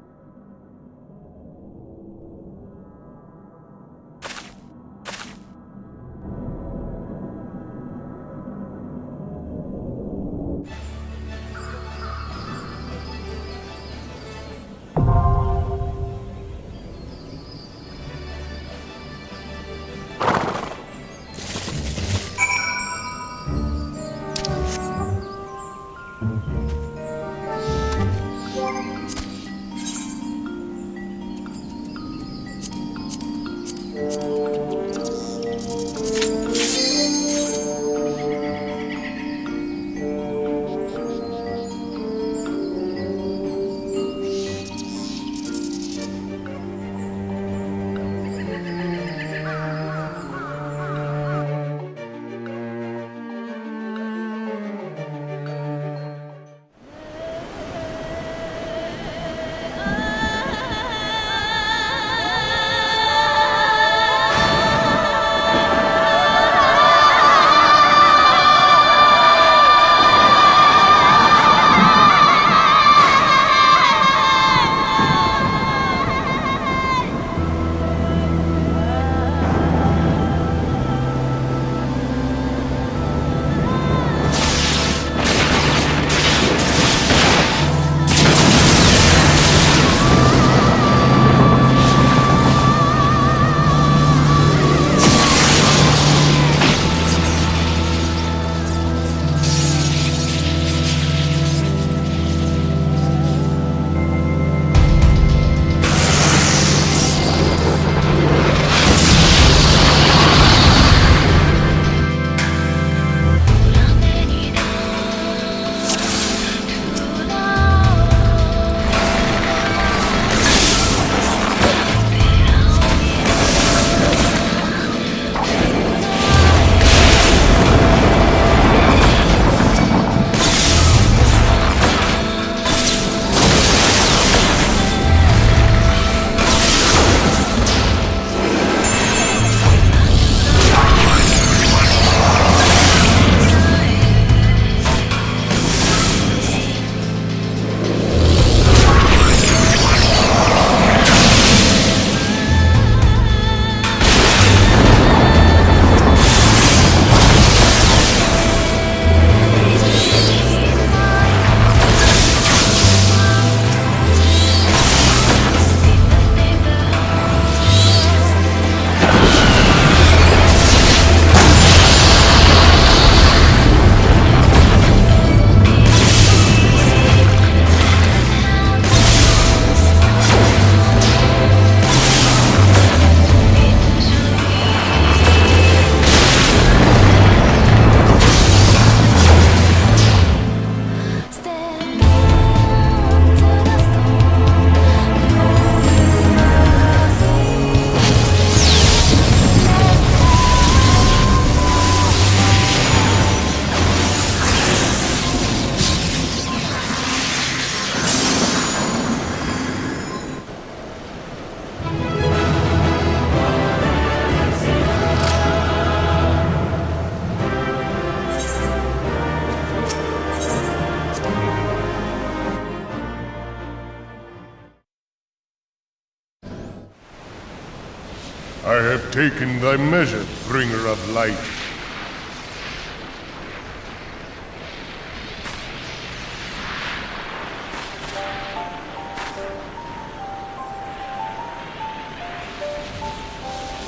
I have taken thy measure, bringer of light.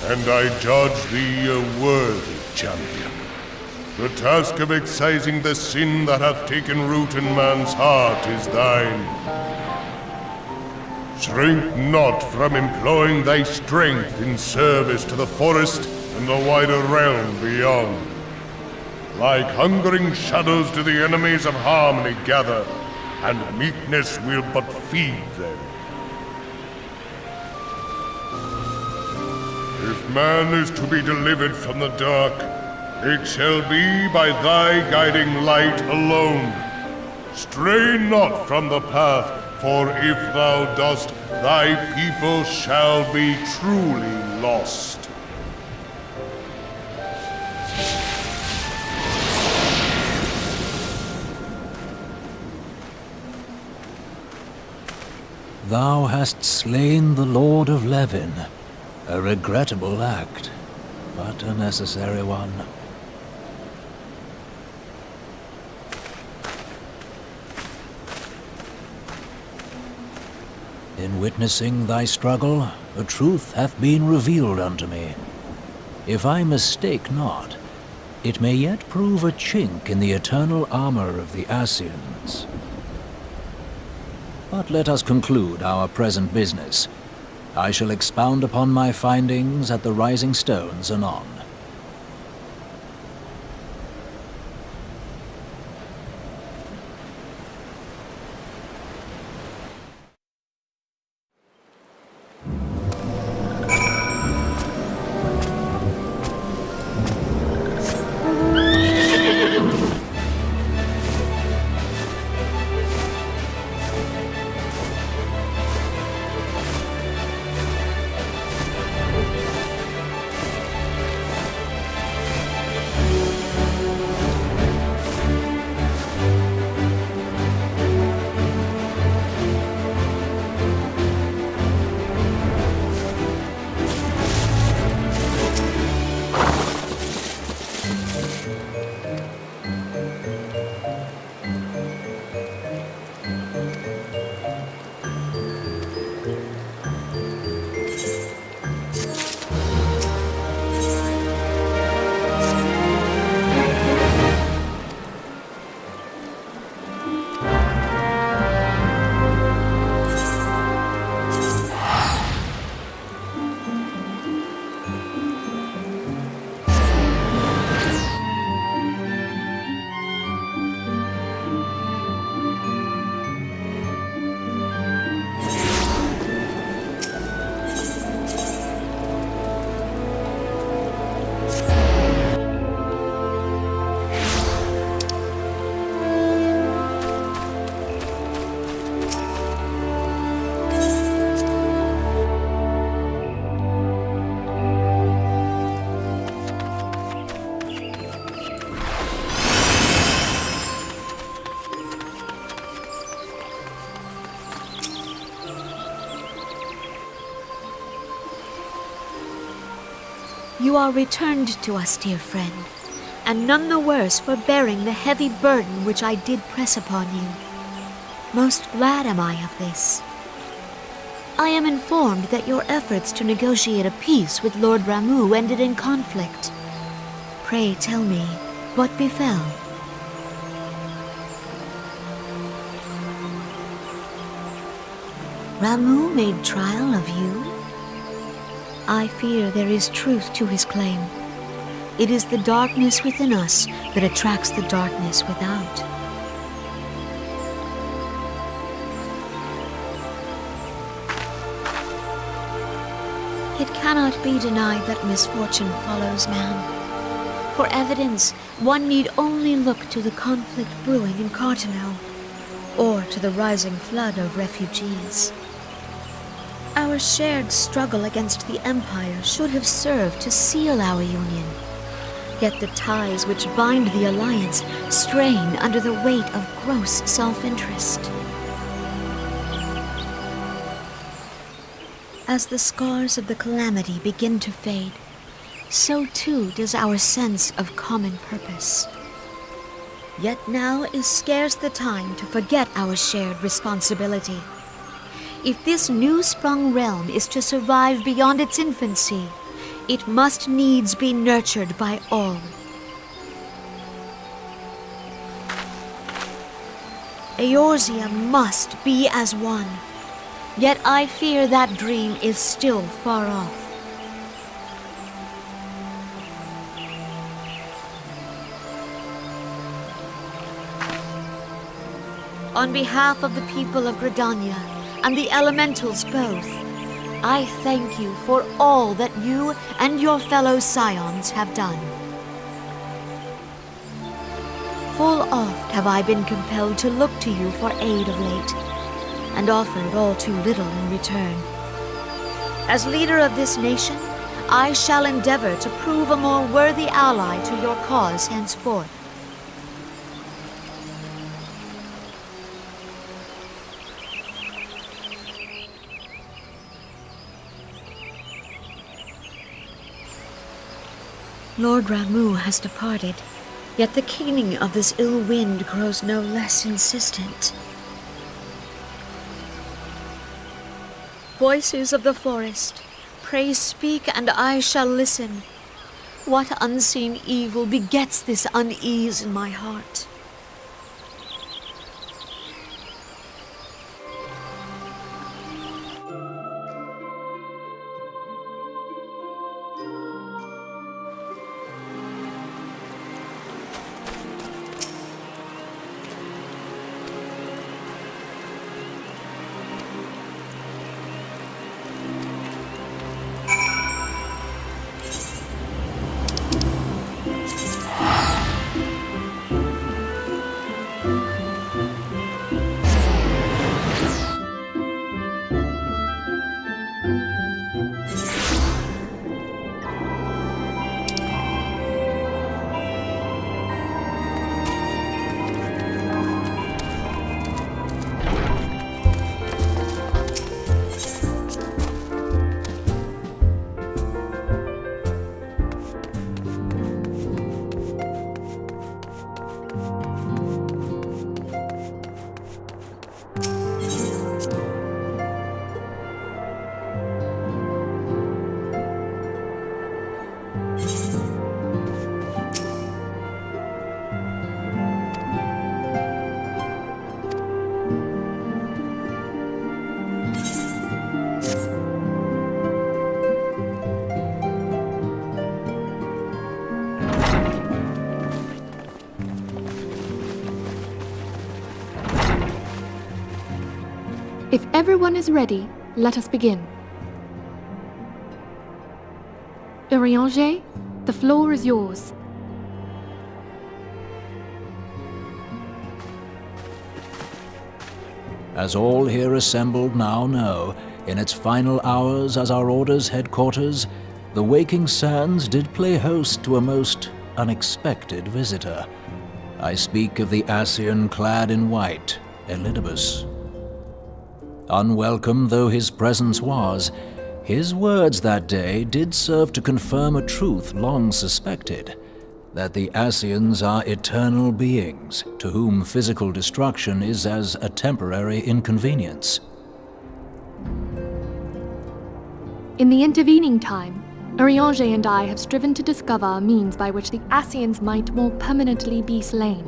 And I judge thee a worthy champion. The task of excising the sin that hath taken root in man's heart is thine. Shrink not from employing thy strength in service to the forest and the wider realm beyond. Like hungering shadows do the enemies of harmony gather, and meekness will but feed them. If man is to be delivered from the dark, it shall be by thy guiding light alone. Stray not from the path, for if thou dost, thy people shall be truly lost. Thou hast slain the Lord of Levin. A regrettable act, but a necessary one. In witnessing thy struggle, a truth hath been revealed unto me. If I mistake not, it may yet prove a chink in the eternal armor of the Assyrians. But let us conclude our present business. I shall expound upon my findings at the Rising Stones anon. You are returned to us, dear friend, and none the worse for bearing the heavy burden which I did press upon you. Most glad am I of this. I am informed that your efforts to negotiate a peace with Lord Ramu ended in conflict. Pray tell me, what befell? Ramu made trial of you? I fear there is truth to his claim. It is the darkness within us that attracts the darkness without. It cannot be denied that misfortune follows man. For evidence, one need only look to the conflict brewing in Cartano, or to the rising flood of refugees. Our shared struggle against the Empire should have served to seal our union. Yet the ties which bind the alliance strain under the weight of gross self-interest. As the scars of the calamity begin to fade, so too does our sense of common purpose. Yet now is scarce the time to forget our shared responsibility. If this new-sprung realm is to survive beyond its infancy, it must needs be nurtured by all. Eorzea must be as one. Yet I fear that dream is still far off. On behalf of the people of Gridania and the elementals both, I thank you for all that you and your fellow scions have done. Full oft have I been compelled to look to you for aid of late, and offered all too little in return. As leader of this nation, I shall endeavor to prove a more worthy ally to your cause henceforth. Lord Ramu has departed, yet the keening of this ill wind grows no less insistent. Voices of the forest, pray speak and I shall listen. What unseen evil begets this unease in my heart? If everyone is ready, let us begin. Urianger, the floor is yours. As all here assembled now know, in its final hours as our Order's headquarters, the waking sands did play host to a most unexpected visitor. I speak of the Ascian clad in white, Elidibus. Unwelcome though his presence was, his words that day did serve to confirm a truth long suspected, that the Ascians are eternal beings, to whom physical destruction is as a temporary inconvenience. In the intervening time, Urianger and I have striven to discover a means by which the Ascians might more permanently be slain.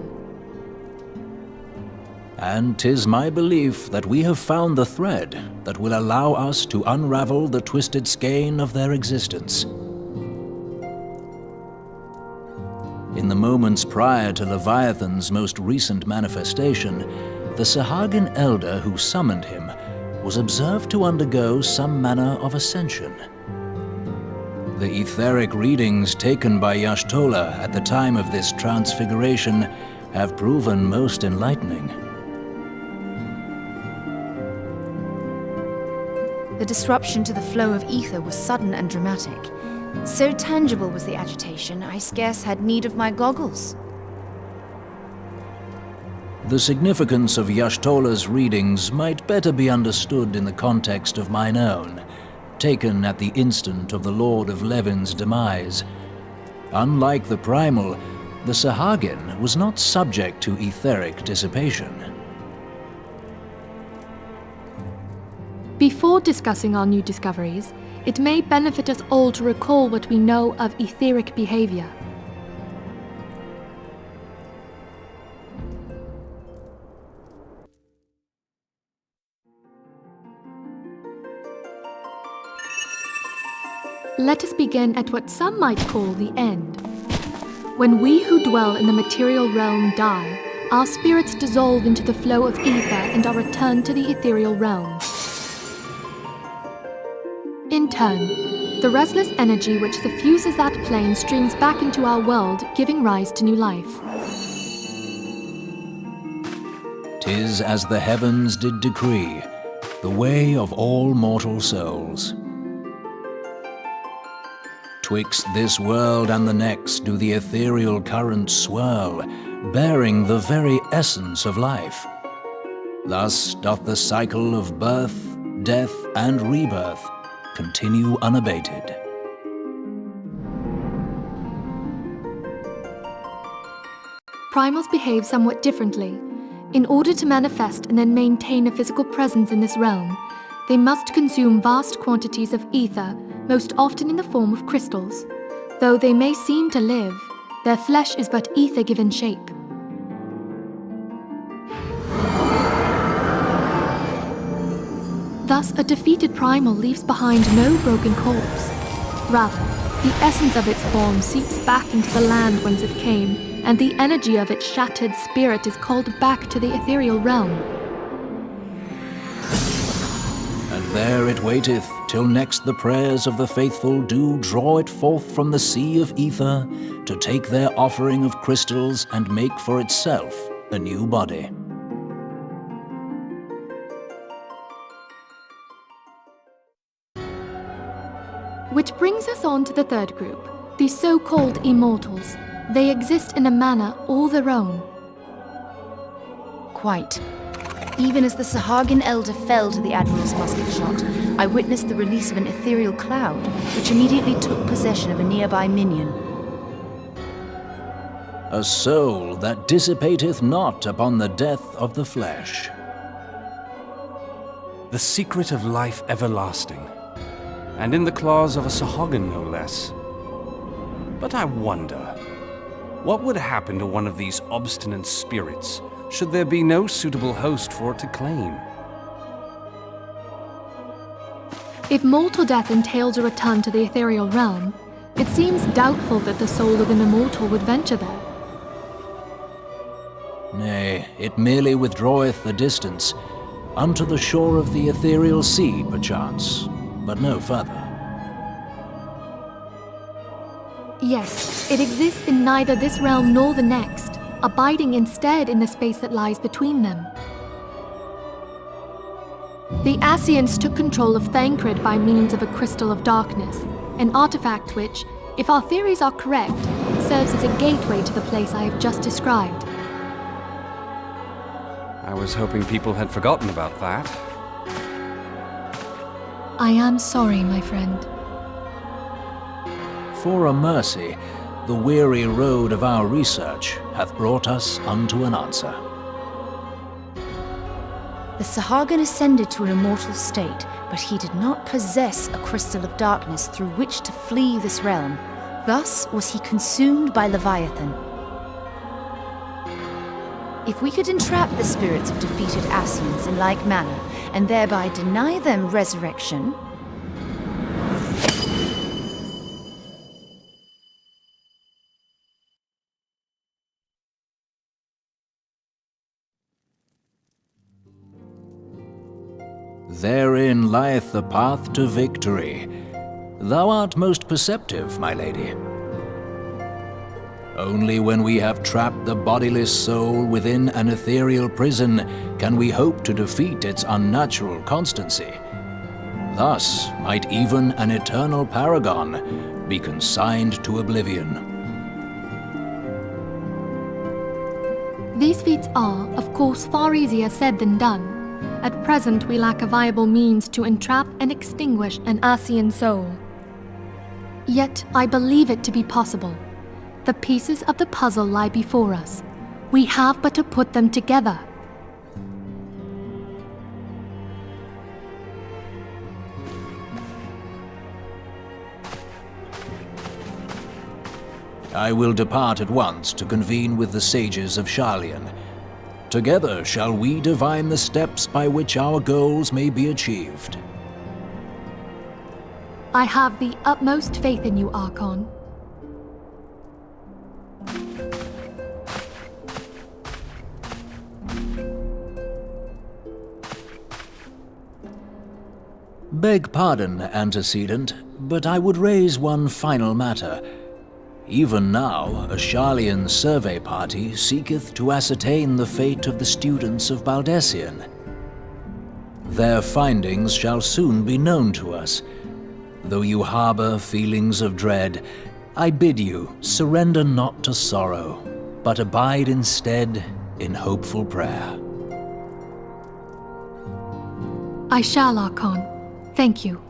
And 'tis my belief that we have found the thread that will allow us to unravel the twisted skein of their existence. In the moments prior to Leviathan's most recent manifestation, the Sahagin elder who summoned him was observed to undergo some manner of ascension. The etheric readings taken by Y'shtola at the time of this transfiguration have proven most enlightening. The disruption to the flow of ether was sudden and dramatic. So tangible was the agitation, I scarce had need of my goggles. The significance of Y'shtola's readings might better be understood in the context of mine own. taken at the instant of the Lord of Levin's demise. Unlike the primal, the Sahagin was not subject to etheric dissipation. Before discussing our new discoveries, it may benefit us all to recall what we know of etheric behavior. Let us begin at what some might call the end. When we who dwell in the material realm die, our spirits dissolve into the flow of ether and are returned to the ethereal realm. In turn, the restless energy which suffuses that plane streams back into our world, giving rise to new life. 'Tis as the heavens did decree, the way of all mortal souls. Twixt this world and the next do the ethereal currents swirl, bearing the very essence of life. Thus doth the cycle of birth, death, and rebirth continue unabated. Primals behave somewhat differently. In order to manifest and then maintain a physical presence in this realm, they must consume vast quantities of ether, most often in the form of crystals. Though they may seem to live, their flesh is but ether given shape. Thus, a defeated primal leaves behind no broken corpse. Rather, the essence of its form seeps back into the land whence it came, and the energy of its shattered spirit is called back to the ethereal realm. And there it waiteth, till next the prayers of the faithful do draw it forth from the sea of ether, to take their offering of crystals and make for itself a new body. Which brings us on to the third group, the so-called immortals. They exist in a manner all their own. Quite. Even as the Sahagin elder fell to the Admiral's musket shot, I witnessed the release of an ethereal cloud, which immediately took possession of a nearby minion. A soul that dissipateth not upon the death of the flesh. The secret of life everlasting, and in the claws of a Sahagin no less. But I wonder, what would happen to one of these obstinate spirits should there be no suitable host for it to claim? If mortal death entails a return to the ethereal realm, it seems doubtful that the soul of an immortal would venture there. Nay, it merely withdraweth the distance, unto the shore of the ethereal sea, perchance, but no further. Yes, it exists in neither this realm nor the next, abiding instead in the space that lies between them. The Ascians took control of Thancred by means of a crystal of darkness, an artifact which, if our theories are correct, serves as a gateway to the place I have just described. I was hoping people had forgotten about that. I am sorry, my friend. For a mercy, the weary road of our research hath brought us unto an answer. The Sahagin ascended to an immortal state, but he did not possess a crystal of darkness through which to flee this realm. Thus was he consumed by Leviathan. If we could entrap the spirits of defeated Ascians in like manner, and thereby deny them resurrection, therein lieth the path to victory. Thou art most perceptive, my lady. Only when we have trapped the bodiless soul within an ethereal prison can we hope to defeat its unnatural constancy. Thus might even an eternal paragon be consigned to oblivion. These feats are, of course, far easier said than done. At present, we lack a viable means to entrap and extinguish an Asian soul. Yet, I believe it to be possible. The pieces of the puzzle lie before us. We have but to put them together. I will depart at once to convene with the sages of Sharlayan. Together shall we divine the steps by which our goals may be achieved. I have the utmost faith in you, Archon. Beg pardon, antecedent, but I would raise one final matter. Even now, a Sharlayan survey party seeketh to ascertain the fate of the students of Baldessian. Their findings shall soon be known to us. Though you harbor feelings of dread, I bid you surrender not to sorrow, but abide instead in hopeful prayer. I shall, Archon. Thank you.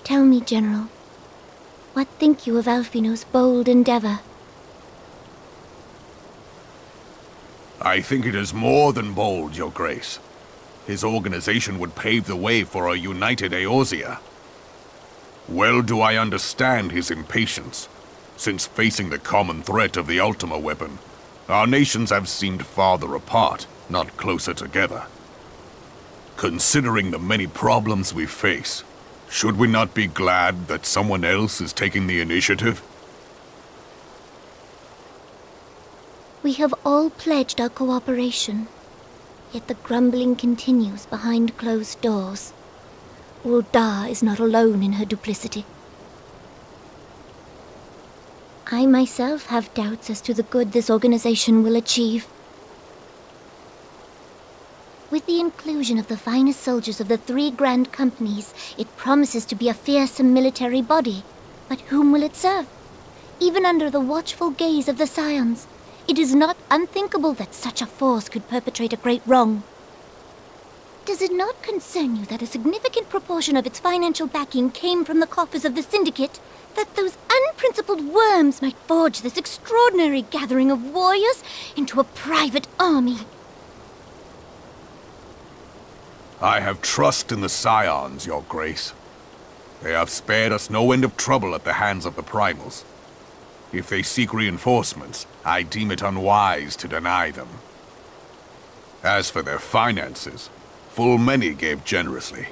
Tell me, General, what think you of Alphino's bold endeavor? I think it is more than bold, Your Grace. His organization would pave the way for a united Eorzea. Well do I understand his impatience, since facing the common threat of the Ultima weapon, our nations have seemed farther apart, not closer together. Considering the many problems we face, should we not be glad that someone else is taking the initiative? We have all pledged our cooperation, yet the grumbling continues behind closed doors. Ul'dah is not alone in her duplicity. I myself have doubts as to the good this organization will achieve. With the inclusion of the finest soldiers of the 3 grand companies, it promises to be a fearsome military body. But whom will it serve? Even under the watchful gaze of the Scions, it is not unthinkable that such a force could perpetrate a great wrong. Does it not concern you that a significant proportion of its financial backing came from the coffers of the Syndicate? That those unprincipled worms might forge this extraordinary gathering of warriors into a private army? I have trust in the Scions, Your Grace. They have spared us no end of trouble at the hands of the Primals. If they seek reinforcements, I deem it unwise to deny them. As for their finances, full many gave generously.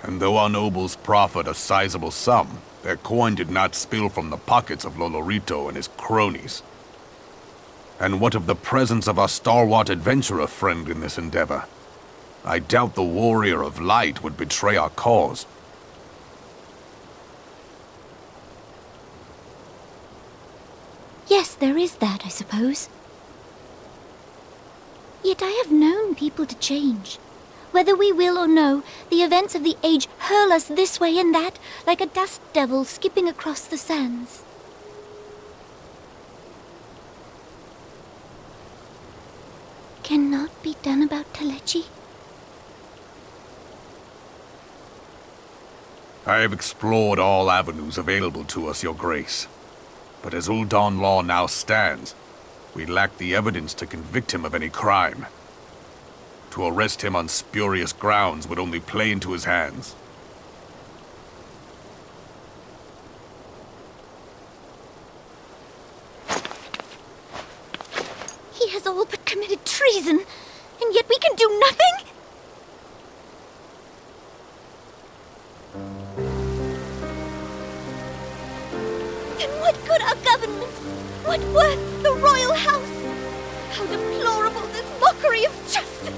And though our nobles proffered a sizable sum, their coin did not spill from the pockets of Lolorito and his cronies. And what of the presence of our stalwart adventurer friend in this endeavor? I doubt the Warrior of Light would betray our cause. Yes, there is that, I suppose. Yet I have known people to change. Whether we will or no, the events of the age hurl us this way and that, like a dust devil skipping across the sands. Cannot be done about Telechi? I have explored all avenues available to us, Your Grace. But as Ul'dah law now stands, we lack the evidence to convict him of any crime. To arrest him on spurious grounds would only play into his hands. He has all but committed treason, and yet we can do nothing? Then what good our government? What worth the royal house? How deplorable this mockery of justice!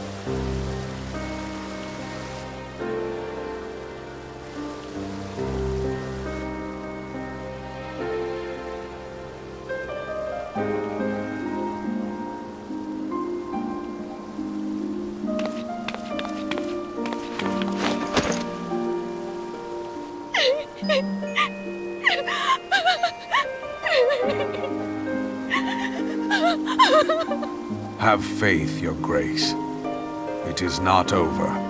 Have faith, Your Grace. It is not over.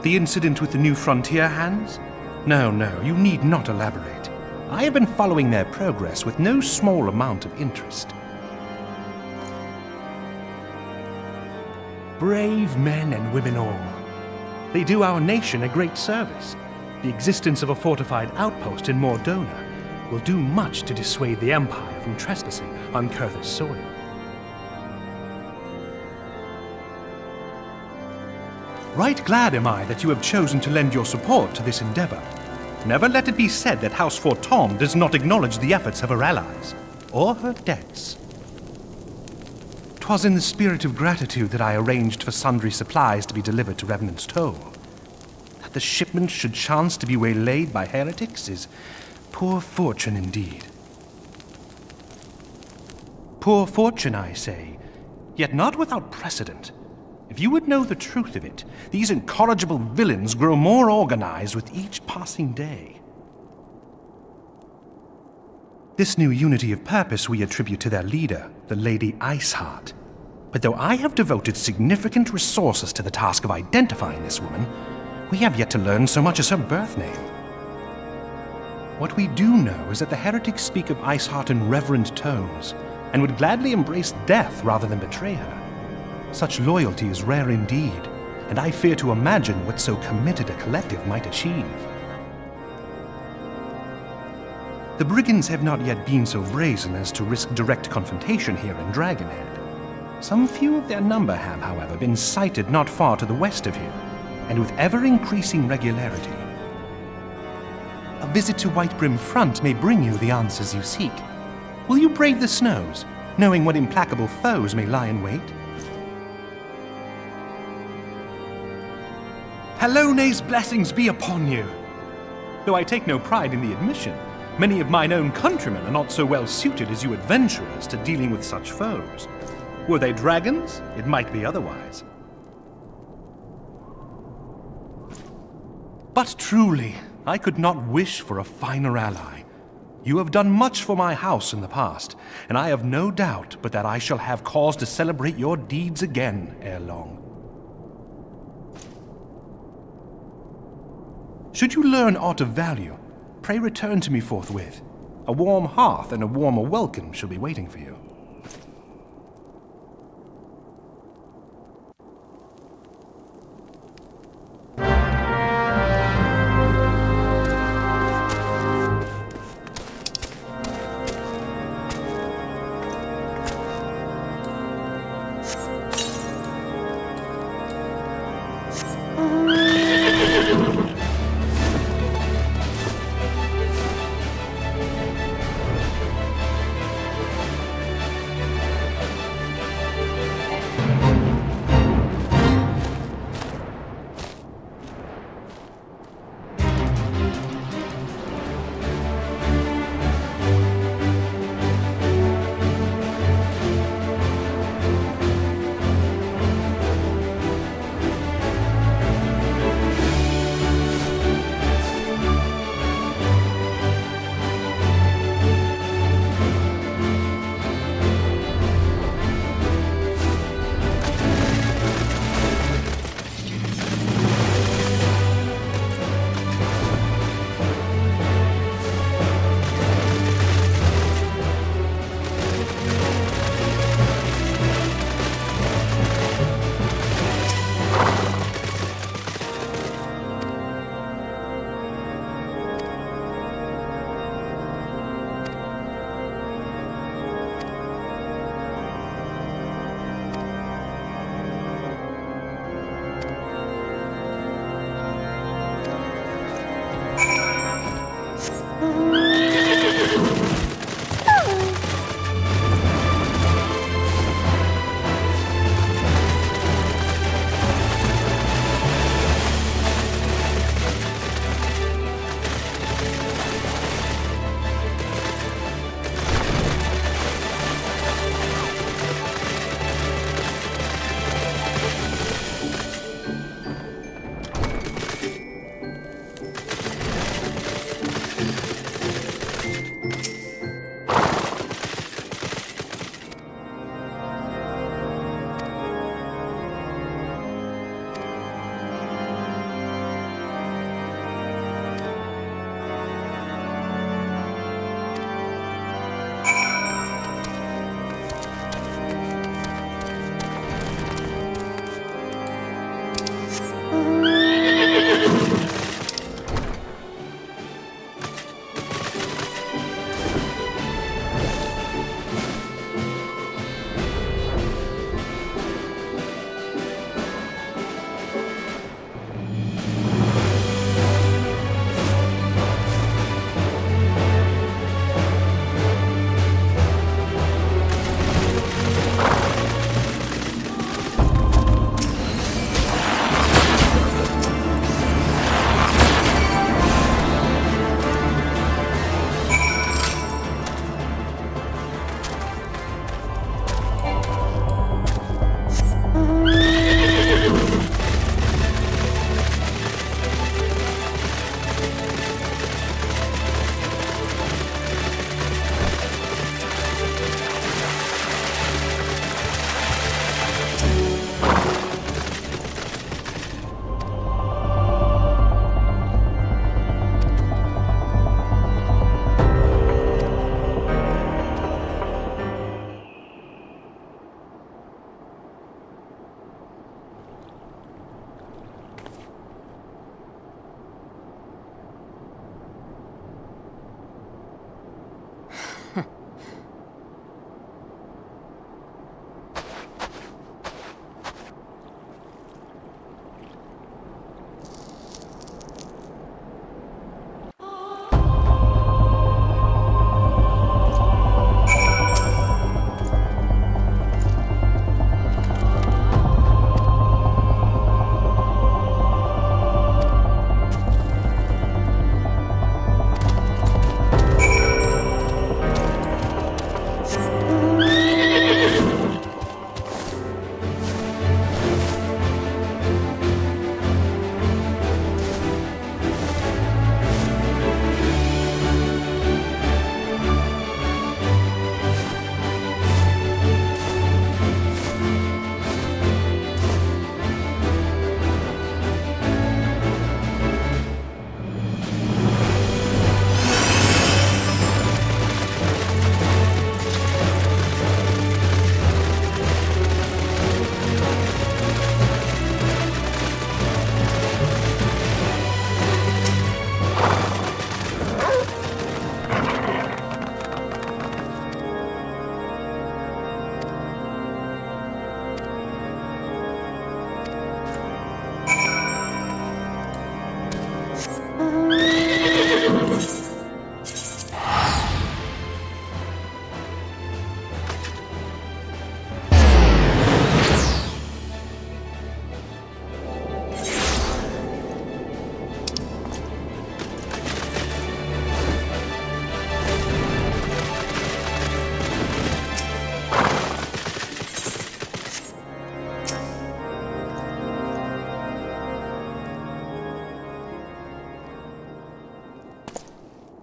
The incident with the new frontier hands? No, you need not elaborate. I have been following their progress with no small amount of interest. Brave men and women all. They do our nation a great service. The existence of a fortified outpost in Mordona will do much to dissuade the Empire from trespassing on Kurth's soil. Right glad am I that you have chosen to lend your support to this endeavor. Never let it be said that House Fortom does not acknowledge the efforts of her allies, or her debts. 'Twas in the spirit of gratitude that I arranged for sundry supplies to be delivered to Revenant's Toll. That the shipment should chance to be waylaid by heretics is poor fortune indeed. Poor fortune, I say, yet not without precedent. If you would know the truth of it, these incorrigible villains grow more organized with each passing day. This new unity of purpose we attribute to their leader, the Lady Iceheart. But though I have devoted significant resources to the task of identifying this woman, we have yet to learn so much as her birth name. What we do know is that the heretics speak of Iceheart in reverent tones, and would gladly embrace death rather than betray her. Such loyalty is rare indeed, and I fear to imagine what so committed a collective might achieve. The brigands have not yet been so brazen as to risk direct confrontation here in Dragonhead. Some few of their number have, however, been sighted not far to the west of here, and with ever-increasing regularity. A visit to Whitebrim Front may bring you the answers you seek. Will you brave the snows, knowing what implacable foes may lie in wait? Halone's blessings be upon you! Though I take no pride in the admission, many of mine own countrymen are not so well suited as you adventurers to dealing with such foes. Were they dragons, it might be otherwise. But truly, I could not wish for a finer ally. You have done much for my house in the past, and I have no doubt but that I shall have cause to celebrate your deeds again ere long. Should you learn aught of value, pray return to me forthwith. A warm hearth and a warmer welcome shall be waiting for you.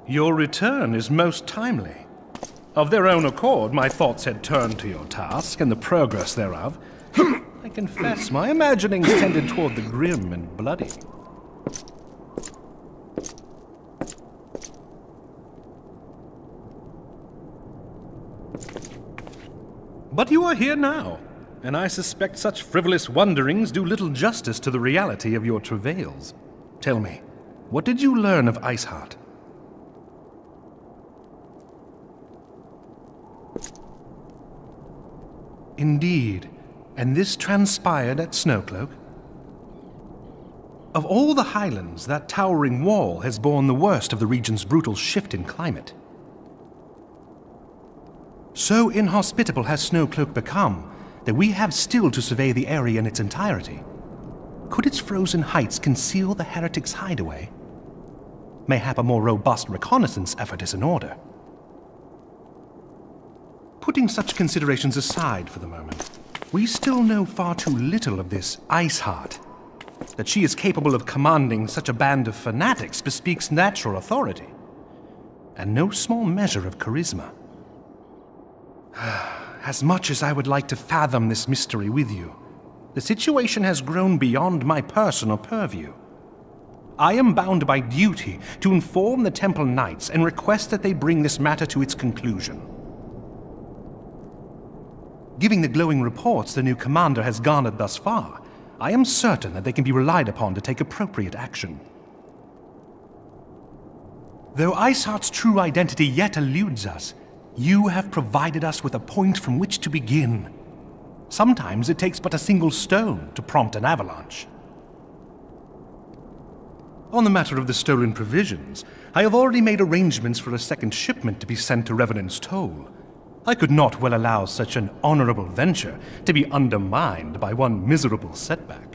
Your return is most timely. Of their own accord, my thoughts had turned to your task and the progress thereof. I confess, my imaginings tended toward the grim and bloody. But you are here now, and I suspect such frivolous wonderings do little justice to the reality of your travails. Tell me, what did you learn of Iceheart? Indeed, and this transpired at Snowcloak? Of all the highlands, that towering wall has borne the worst of the region's brutal shift in climate. So inhospitable has Snowcloak become that we have still to survey the area in its entirety. Could its frozen heights conceal the heretics' hideaway? Mayhap a more robust reconnaissance effort is in order. Putting such considerations aside for the moment, we still know far too little of this Iceheart. That she is capable of commanding such a band of fanatics bespeaks natural authority, and no small measure of charisma. As much as I would like to fathom this mystery with you, the situation has grown beyond my personal purview. I am bound by duty to inform the Temple Knights and request that they bring this matter to its conclusion. Giving the glowing reports the new commander has garnered thus far, I am certain that they can be relied upon to take appropriate action. Though Iceheart's true identity yet eludes us, you have provided us with a point from which to begin. Sometimes it takes but a single stone to prompt an avalanche. On the matter of the stolen provisions, I have already made arrangements for a second shipment to be sent to Revenant's Toll. I could not well allow such an honorable venture to be undermined by one miserable setback.